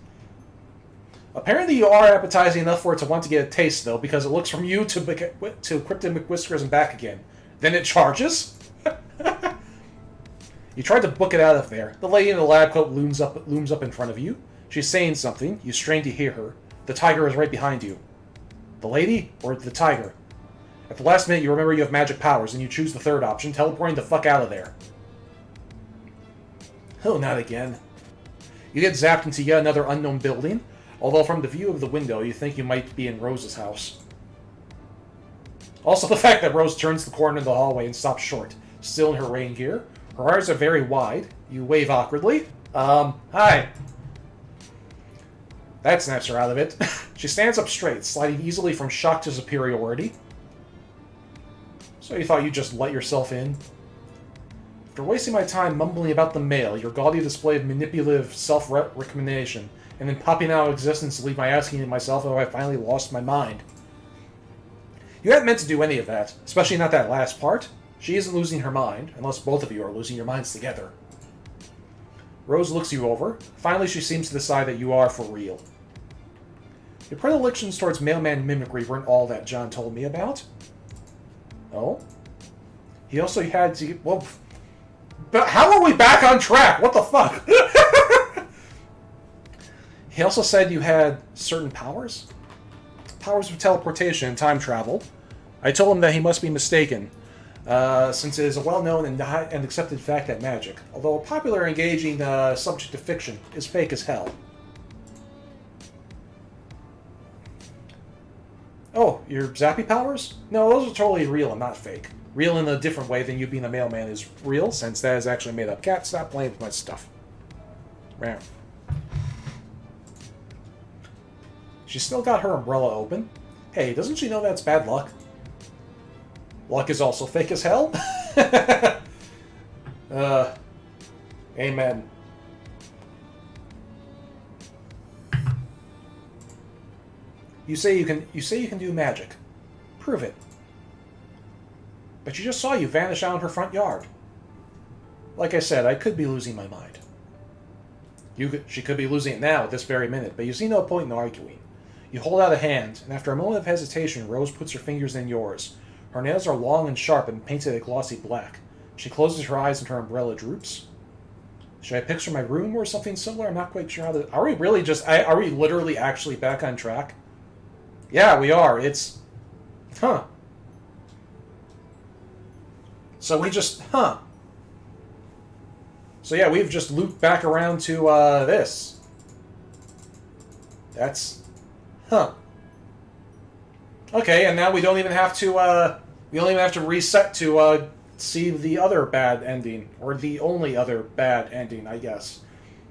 Apparently you are appetizing enough for it to want to get a taste, though, because it looks from you to Cryptid McWhiskers and back again. Then it charges. You tried to book it out of there. The lady in the lab coat looms up in front of you. She's saying something. You strain to hear her. The tiger is right behind you. The lady or the tiger? At the last minute, you remember you have magic powers, and you choose the third option, teleporting the fuck out of there. Oh, not again. You get zapped into yet another unknown building, although from the view of the window, you think you might be in Rose's house. Also, the fact that Rose turns the corner of the hallway and stops short, still in her rain gear. Her eyes are very wide. You wave awkwardly. Hi. That snaps her out of it. She stands up straight, sliding easily from shock to superiority. So you thought you'd just let yourself in? After wasting my time mumbling about the mail, your gaudy display of manipulative self-recrimination, and then popping out of existence to leave my asking myself if I finally lost my mind. You hadn't meant to do any of that, especially not that last part. She isn't losing her mind, unless both of you are losing your minds together. Rose looks you over. Finally, she seems to decide that you are for real. Your predilections towards mailman mimicry weren't all that John told me about. Oh? He also had to... Well... But how are we back on track? What the fuck? He also said you had certain powers? Powers of teleportation and time travel. I told him that he must be mistaken, since it is a well-known and accepted fact that magic, although a popular engaging subject of fiction, is fake as hell. Oh, your zappy powers? No, those are totally real and not fake. Real in a different way than you being a mailman is real, since that is actually made up. Cat, stop playing with my stuff. Wow. She's still got her umbrella open. Hey, doesn't she know that's bad luck? Luck is also fake as hell? Amen. You say you can do magic. Prove it. But she just saw you vanish out in her front yard. Like I said, I could be losing my mind. She could be losing it now at this very minute, but you see no point in arguing. You hold out a hand, and after a moment of hesitation, Rose puts her fingers in yours. Her nails are long and sharp and painted a glossy black. She closes her eyes and her umbrella droops. Should I picture my room or something similar? I'm not quite sure how to... Are we really just... Are we literally actually back on track? Yeah, we are. It's... Huh. So we just... Huh. So yeah, we've just looped back around to, this. That's... Huh. Okay, and now we don't even have to, we don't even have to reset to, see the other bad ending. Or the only other bad ending, I guess.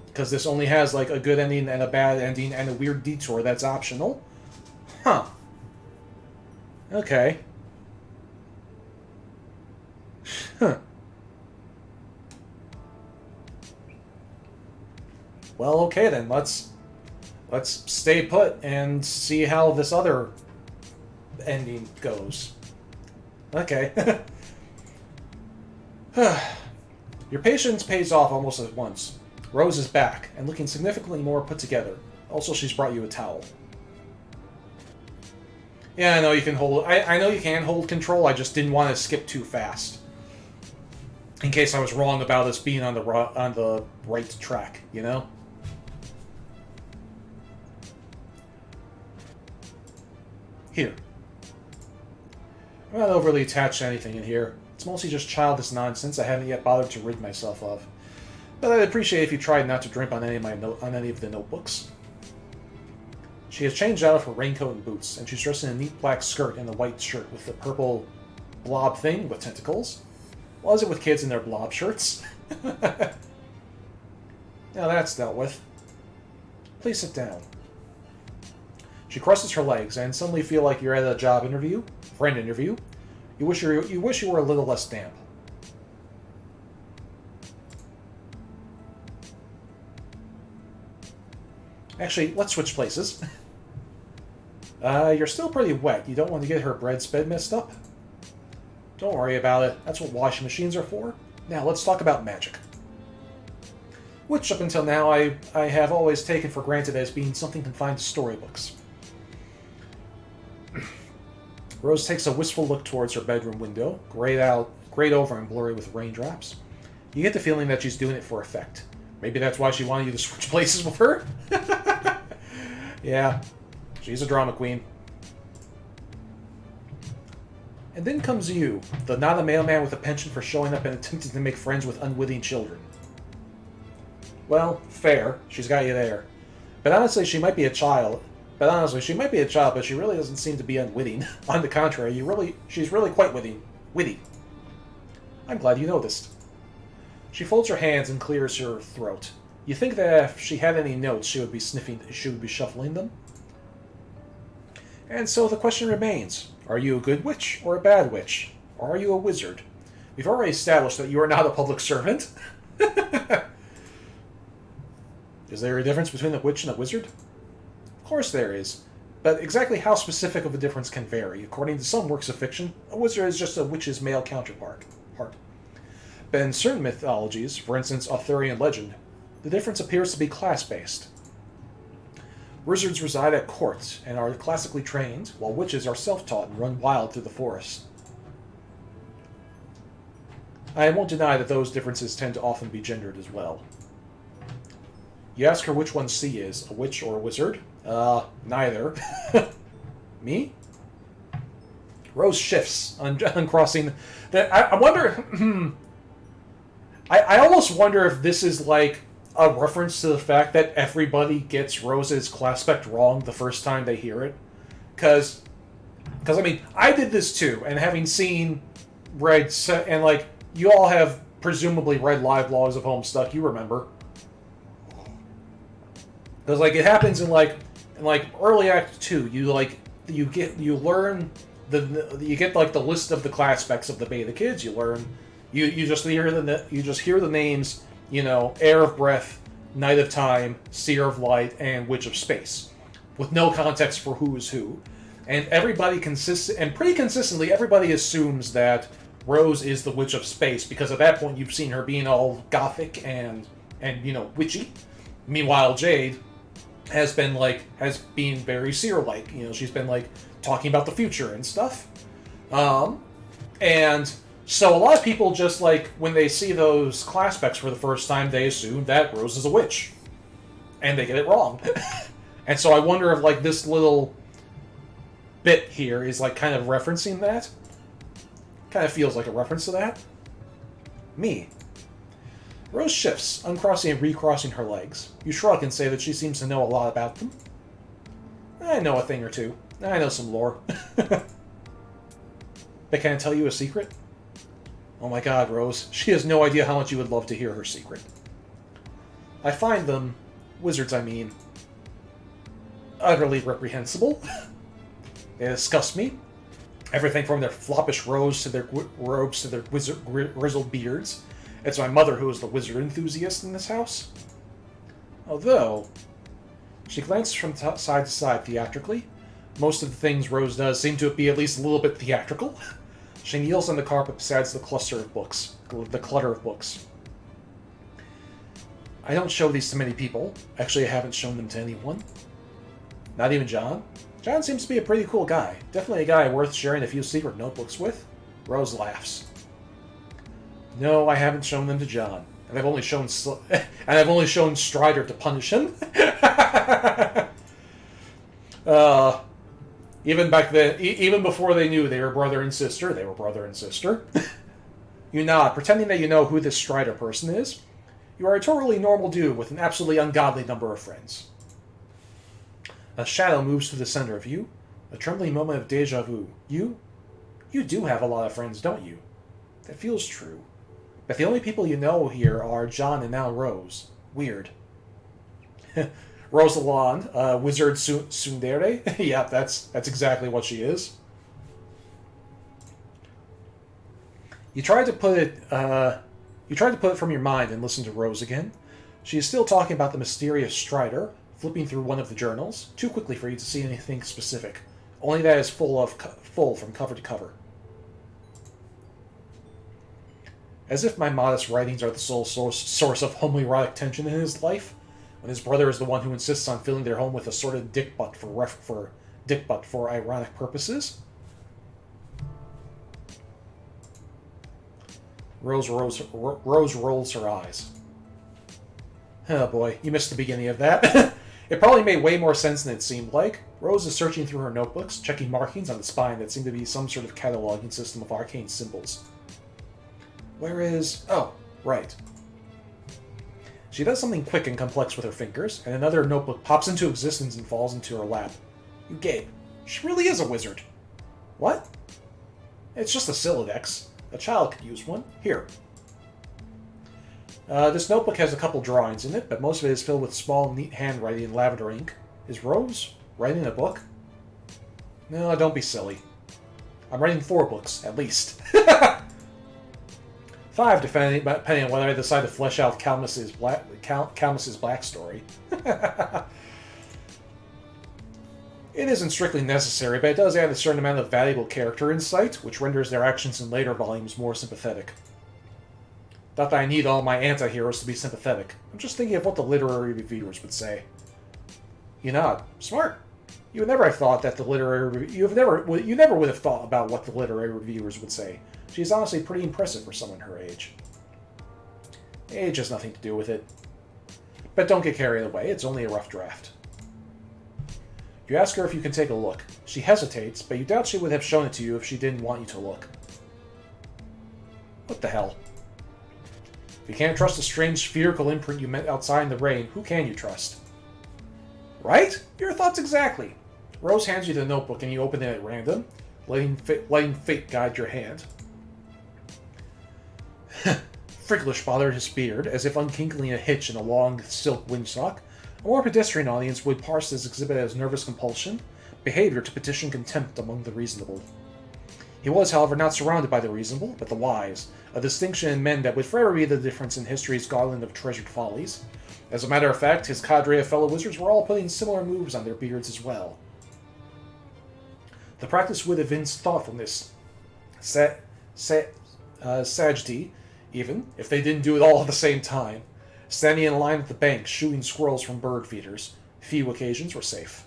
Because this only has, like, a good ending and a bad ending and a weird detour that's optional. Huh. Okay. Huh. Well, okay then, let's stay put and see how this other ending goes. Okay. Your patience pays off almost at once. Rose is back, and looking significantly more put together. Also, she's brought you a towel. Yeah, I know you can hold... I know you can hold control, I just didn't want to skip too fast. In case I was wrong about us being on the right track, you know? Here. I'm not overly attached to anything in here. It's mostly just childish nonsense I haven't yet bothered to rid myself of. But I'd appreciate if you tried not to drip on any of the notebooks. She has changed out of her raincoat and boots, and she's dressed in a neat black skirt and a white shirt with the purple blob thing with tentacles. Well, is it with kids in their blob shirts? Now that's dealt with. Please sit down. She crosses her legs, and suddenly feel like you're at a job interview, friend interview. You wish you were a little less damp. Actually, let's switch places. You're still pretty wet. You don't want to get her bread spread messed up? Don't worry about it. That's what washing machines are for. Now, let's talk about magic. Which, up until now, I have always taken for granted as being something confined to storybooks. Rose takes a wistful look towards her bedroom window, grayed over and blurry with raindrops. You get the feeling that she's doing it for effect. Maybe that's why she wanted you to switch places with her? Yeah, she's a drama queen. And then comes you, the not a mailman with a penchant for showing up and attempting to make friends with unwitting children. Well, fair. She's got you there. But honestly, she might be a child. But she really doesn't seem to be unwitting. On the contrary, she's really quite witty. I'm glad you noticed. She folds her hands and clears her throat. You think that if she had any notes, she would be shuffling them? And so the question remains, are you a good witch or a bad witch? Or are you a wizard? We've already established that you are not a public servant. Is there a difference between a witch and a wizard? Of course there is. But exactly how specific of a difference can vary. According to some works of fiction, a wizard is just a witch's male counterpart. But in certain mythologies, for instance Arthurian legend, the difference appears to be class-based. Wizards reside at court and are classically trained, while witches are self-taught and run wild through the forest. I won't deny that those differences tend to often be gendered as well. You ask her which one C is, a witch or a wizard? Neither. Me? Rose shifts, uncrossing... I wonder... I almost wonder if this is like a reference to the fact that everybody gets Rose's class spec wrong the first time they hear it. Because I mean, I did this too, and having seen and like, you all have presumably read live logs of Homestuck, you remember. Because like, it happens in early Act 2, you learn you get like the list of the class specs of the beta kids, you just hear the names, Heir of Breath, Knight of Time, Seer of Light, and Witch of Space, with no context for who is who. And pretty consistently, everybody assumes that Rose is the Witch of Space, because at that point you've seen her being all gothic and witchy. Meanwhile, Jade has been very seer-like. She's been talking about the future and stuff. And so a lot of people just when they see those class specs for the first time, they assume that Rose is a witch. And they get it wrong. And so I wonder if this little bit here is kind of referencing that. Kind of feels like a reference to that. Me. Rose shifts, uncrossing and recrossing her legs. You shrug and say that she seems to know a lot about them. I know a thing or two. I know some lore. But can I tell you a secret? Oh my god, Rose. She has no idea how much you would love to hear her secret. I find them, wizards I mean, utterly reprehensible. They disgust me. Everything from their floppish robes to their grizzled beards. It's my mother who is the wizard enthusiast in this house. Although, she glances from side to side theatrically. Most of the things Rose does seem to be at least a little bit theatrical. She kneels on the carpet beside the clutter of books. I don't show these to many people. Actually, I haven't shown them to anyone. Not even John. John seems to be a pretty cool guy. Definitely a guy worth sharing a few secret notebooks with. Rose laughs. No, I haven't shown them to John. And I've only shown Strider to punish him. Even back then, even before they knew they were brother and sister, they were brother and sister. You nod, pretending that you know who this Strider person is. You are a totally normal dude with an absolutely ungodly number of friends. A shadow moves to the center of you. A trembling moment of deja vu. You do have a lot of friends, don't you? That feels true. But the only people you know here are John and now Rose. Weird. Rose Lalonde, wizard tsundere. Yeah, that's exactly what she is. You tried to put it from your mind and listen to Rose again. She is still talking about the mysterious Strider, flipping through one of the journals, too quickly for you to see anything specific. Only that is full from cover to cover. As if my modest writings are the sole source of homoerotic tension in his life, when his brother is the one who insists on filling their home with a sort of dick butt for ironic purposes. Rose rolls her eyes. Oh boy, you missed the beginning of that. It probably made way more sense than it seemed like. Rose is searching through her notebooks, checking markings on the spine that seem to be some sort of cataloging system of arcane symbols. Where is... Oh, right. She does something quick and complex with her fingers, and another notebook pops into existence and falls into her lap. You gape. She really is a wizard. What? It's just a Silodex. A child could use one. Here. This notebook has a couple drawings in it, but most of it is filled with small, neat handwriting in lavender ink. Is Rose writing a book? No, don't be silly. I'm writing 4 books, at least. 5, depending on whether I decide to flesh out Calmus's backstory. It isn't strictly necessary, but it does add a certain amount of valuable character insight, which renders their actions in later volumes more sympathetic. Not that I need all my anti-heroes to be sympathetic. I'm just thinking of what the literary reviewers would say. You nod. Smart. You would never have thought that you never would have thought about what the literary reviewers would say. She's honestly pretty impressive for someone her age. Age has nothing to do with it. But don't get carried away, it's only a rough draft. You ask her if you can take a look. She hesitates, but you doubt she would have shown it to you if she didn't want you to look. What the hell? If you can't trust a strange spherical imprint you met outside in the rain, who can you trust? Right? Your thoughts exactly. Rose hands you the notebook and you open it at random, letting fate guide your hand. Fricklish bothered his beard, as if unkinkling a hitch in a long silk windsock. A more pedestrian audience would parse this exhibit as nervous compulsion, behavior to petition contempt among the reasonable. He was, however, not surrounded by the reasonable, but the wise, a distinction in men that would forever be the difference in history's garland of treasured follies. As a matter of fact, his cadre of fellow wizards were all putting similar moves on their beards as well. The practice would evince thoughtfulness, sagacity, even, if they didn't do it all at the same time. Standing in line at the bank, shooing squirrels from bird feeders. Few occasions were safe.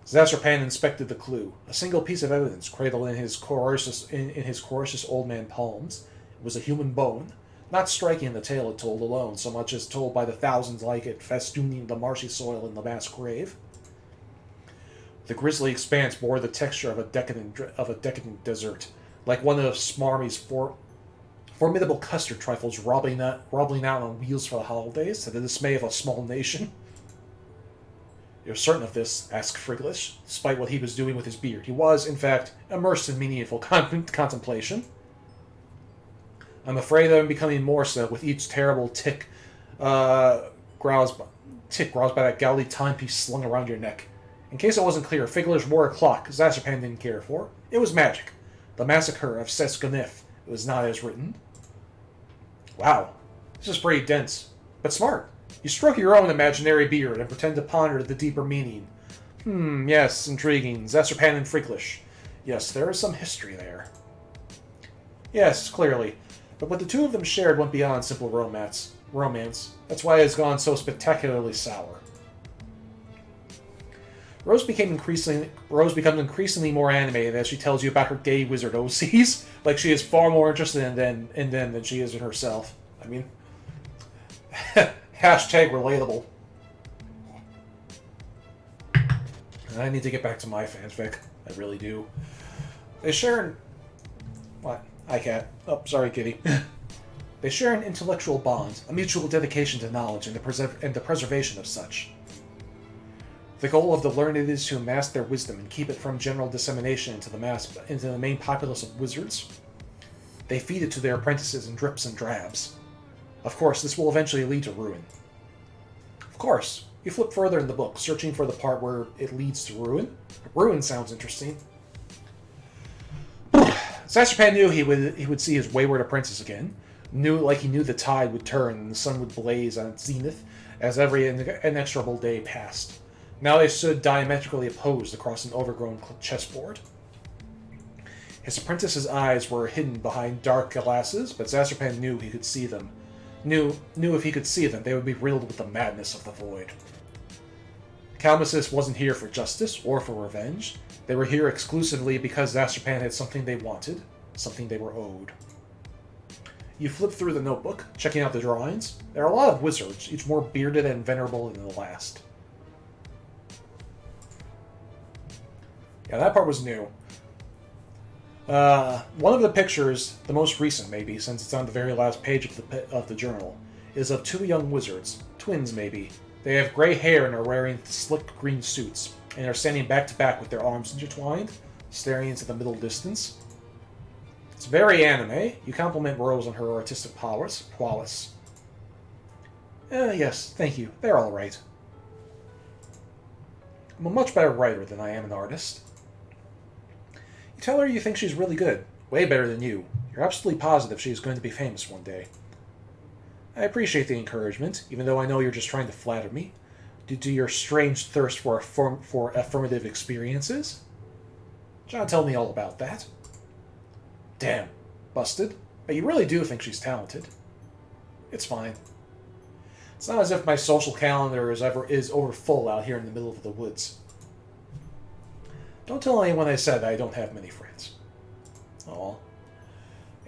Zasserpan inspected the clue, a single piece of evidence cradled in his coarse old man palms. It was a human bone, not striking in the tale it told alone, so much as told by the thousands like it festooning the marshy soil in the mass grave. The grisly expanse bore the texture of a decadent dessert, like one of Smarmy's formidable custard trifles wobbling out on wheels for the holidays, to the dismay of a small nation. You're certain of this? Asked Friglish, despite what he was doing with his beard. He was, in fact, immersed in meaningful contemplation. I'm afraid that I'm becoming more so with each terrible tick growls by that gaudy timepiece slung around your neck. In case it wasn't clear, Friglish wore a clock Zasserpan didn't care for. It was magic. The massacre of Sesconif. It was not as written. Wow, this is pretty dense, but smart. You stroke your own imaginary beard and pretend to ponder the deeper meaning. Yes, intriguing. Zasserpan and Friglish. Yes, there is some history there. Yes, clearly. But what the two of them shared went beyond simple romance. That's why it has gone so spectacularly sour. Rose becomes increasingly more animated as she tells you about her gay wizard OCs. Like she is far more interested in them than she is in herself. I mean, hashtag relatable. I need to get back to my fanfic. I really do. They share an... What? Hi, cat. Oh, sorry, kitty. They share an intellectual bond, a mutual dedication to knowledge and the preservation of such. The goal of the learned is to amass their wisdom and keep it from general dissemination into the main populace of wizards. They feed it to their apprentices in drips and drabs. Of course, this will eventually lead to ruin. Of course, you flip further in the book, searching for the part where it leads to ruin. Ruin sounds interesting. Zasserpan knew he would see his wayward apprentice again. He knew the tide would turn and the sun would blaze on its zenith as every inexorable day passed. Now they stood diametrically opposed across an overgrown chessboard. His apprentice's eyes were hidden behind dark glasses, but Zasserpan knew he could see them. Knew if he could see them, they would be riddled with the madness of the void. Calmusis wasn't here for justice or for revenge. They were here exclusively because Zasserpan had something they wanted, something they were owed. You flip through the notebook, checking out the drawings. There are a lot of wizards, each more bearded and venerable than the last. Yeah, that part was new. One of the pictures, the most recent maybe, since it's on the very last page of the journal, is of two young wizards, twins maybe. They have gray hair and are wearing slick green suits, and are standing back to back with their arms intertwined, staring into the middle distance. It's very anime. You compliment Rose on her artistic prowess. Yes, thank you. They're all right. I'm a much better writer than I am an artist. You tell her you think she's really good. Way better than you. You're absolutely positive she's going to be famous one day. I appreciate the encouragement, even though I know you're just trying to flatter me, due to your strange thirst for affirmative experiences. John told me all about that. Damn. Busted. But you really do think she's talented. It's fine. It's not as if my social calendar is over full out here in the middle of the woods. Don't tell anyone I said I don't have many friends. Aw.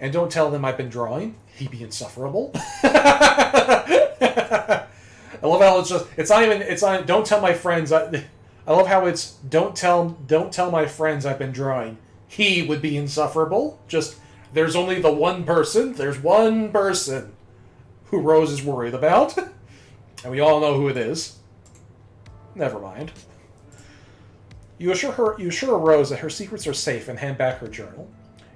And don't tell them I've been drawing. He'd be insufferable. I love how don't tell my friends. I love how it's, don't tell my friends I've been drawing. He would be insufferable. Just, there's only there's one person who Rose is worried about. And we all know who it is. Never mind. You assure Rose that her secrets are safe and hand back her journal.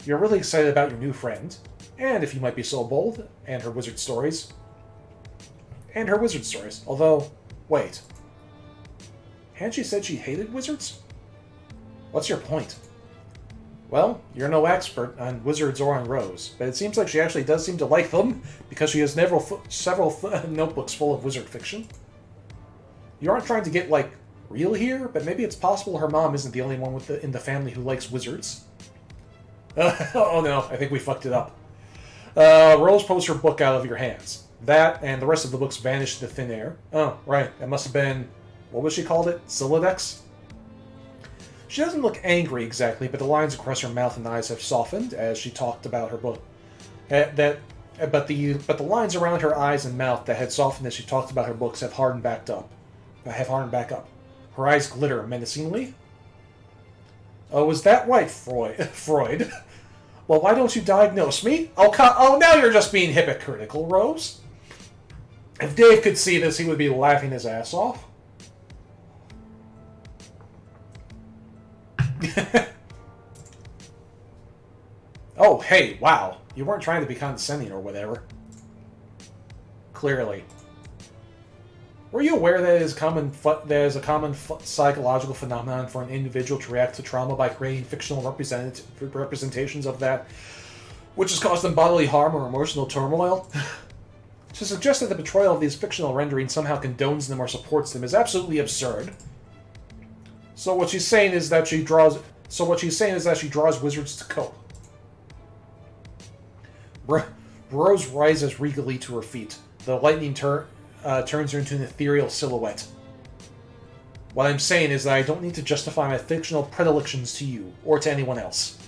You're really excited about your new friend, and if you might be so bold, and her wizard stories. Although, wait. Hadn't she said she hated wizards? What's your point? Well, you're no expert on wizards or on Rose, but it seems like she actually does seem to like them, because she has several notebooks full of wizard fiction. You aren't trying to get, real here, but maybe it's possible her mom isn't the only one in the family who likes wizards. Oh no, I think we fucked it up. Rose pulls her book out of your hands. That and the rest of the books vanish into thin air. Oh, right, it must have been, what was she called it? Silodex? She doesn't look angry exactly, but the lines across her mouth and eyes have softened as she talked about her book. But the lines around her eyes and mouth that had softened as she talked about her books have hardened back up. Her eyes glitter menacingly. Oh, is that right, Freud? Well, why don't you diagnose me? Oh, now you're just being hypocritical, Rose. If Dave could see this, he would be laughing his ass off. Oh, hey, wow. You weren't trying to be condescending or whatever. Clearly. Were you aware that it is a common psychological phenomenon for an individual to react to trauma by creating fictional representations of that which has caused them bodily harm or emotional turmoil? To suggest that the portrayal of these fictional renderings somehow condones them or supports them is absolutely absurd. So what she's saying is that she draws wizards to cope. Rose rises regally to her feet. The lightning turns her into an ethereal silhouette. What I'm saying is that I don't need to justify my fictional predilections to you, or to anyone else.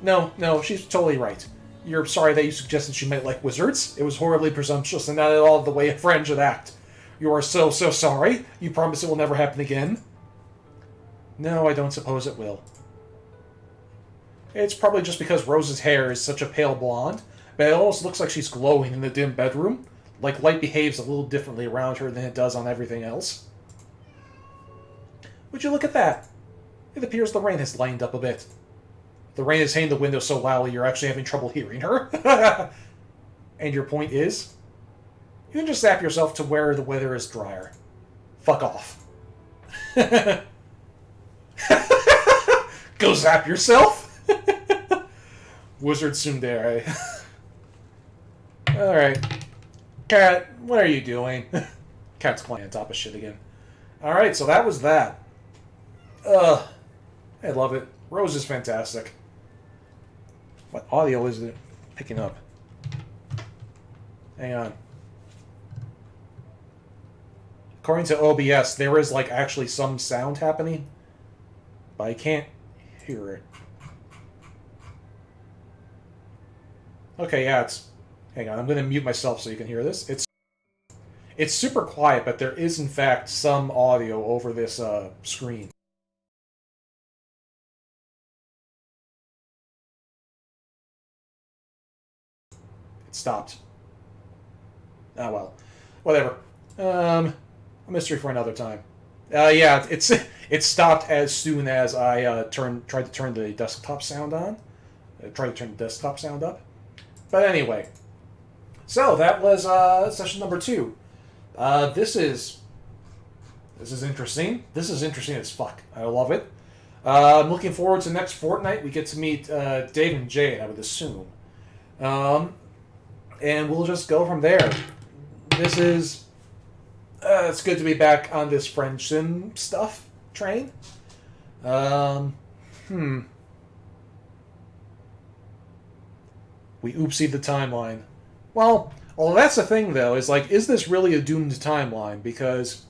No, she's totally right. You're sorry that you suggested she might like wizards. It was horribly presumptuous and not at all the way a friend should act. You are so sorry. You promise it will never happen again? No, I don't suppose it will. It's probably just because Rose's hair is such a pale blonde, but it almost looks like she's glowing in the dim bedroom. Like light behaves a little differently around her than it does on everything else. Would you look at that? It appears the rain has lightened up a bit. The rain is hitting the window so loudly you're actually having trouble hearing her. And your point is? You can just zap yourself to where the weather is drier. Fuck off. Go zap yourself? Wizard tsundere. Alright. Cat, what are you doing? Cat's climbing on top of shit again. Alright, so that was that. I love it. Rose is fantastic. What audio is it picking up? Hang on. According to OBS, there is actually some sound happening, but I can't hear it. Okay, yeah, it's... Hang on, I'm going to mute myself so you can hear this. It's super quiet, but there is, in fact, some audio over this screen. It stopped. Oh, well. Whatever. A mystery for another time. Yeah, it stopped as soon as I tried to turn the desktop sound on. Tried to turn the desktop sound up. But anyway. So, that was session number 2. This is interesting. This is interesting as fuck. I love it. I'm looking forward to next fortnight. We get to meet Dave and Jade, I would assume. And we'll just go from there. This is... it's good to be back on this French sim stuff train. We oopsied the timeline. Well, that's the thing, though, is like, is this really a doomed timeline? Because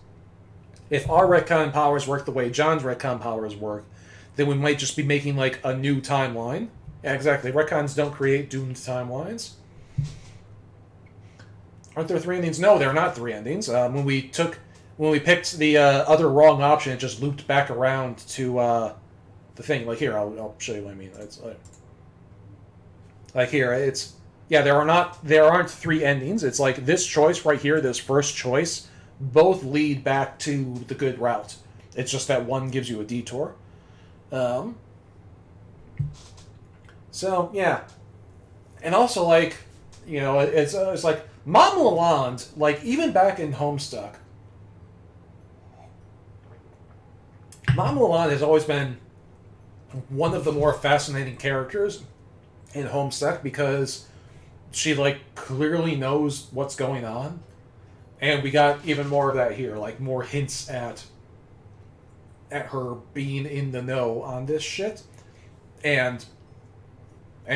if our retcon powers work the way John's retcon powers work, then we might just be making, like, a new timeline. Yeah, exactly. Retcons don't create doomed timelines. Aren't there 3 endings? No, there are not 3 endings. When we picked the other wrong option, it just looped back around to the thing. Like here, I'll show you what I mean. It's like here, it's yeah. There aren't 3 endings. It's like this choice right here, this first choice, both lead back to the good route. It's just that one gives you a detour. So yeah, and also like it's like. Mom Lalonde, like, even back in Homestuck, Mom Lalonde has always been one of the more fascinating characters in Homestuck because she, like, clearly knows what's going on. And we got even more of that here, like, more hints at her being in the know on this shit. And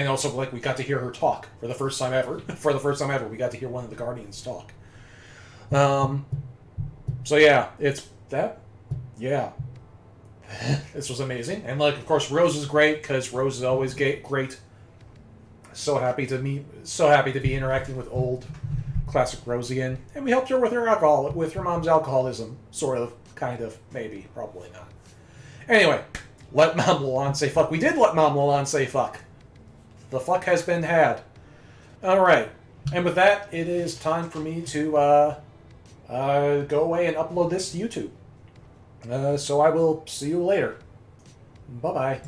also, like, we got to hear her talk for the first time ever. For the first time ever, we got to hear one of the Guardians talk. So yeah, it's that. Yeah. This was amazing. And, like, of course, Rose is great, because Rose is always great. So happy to be interacting with old classic Rosian. And we helped her with her mom's alcoholism. Sort of, kind of, maybe, probably not. Anyway, let Mom Lalonde say fuck. We did let Mom Lalonde say fuck. The fuck has been had. Alright. And with that, it is time for me to go away and upload this to YouTube. So I will see you later. Bye-bye.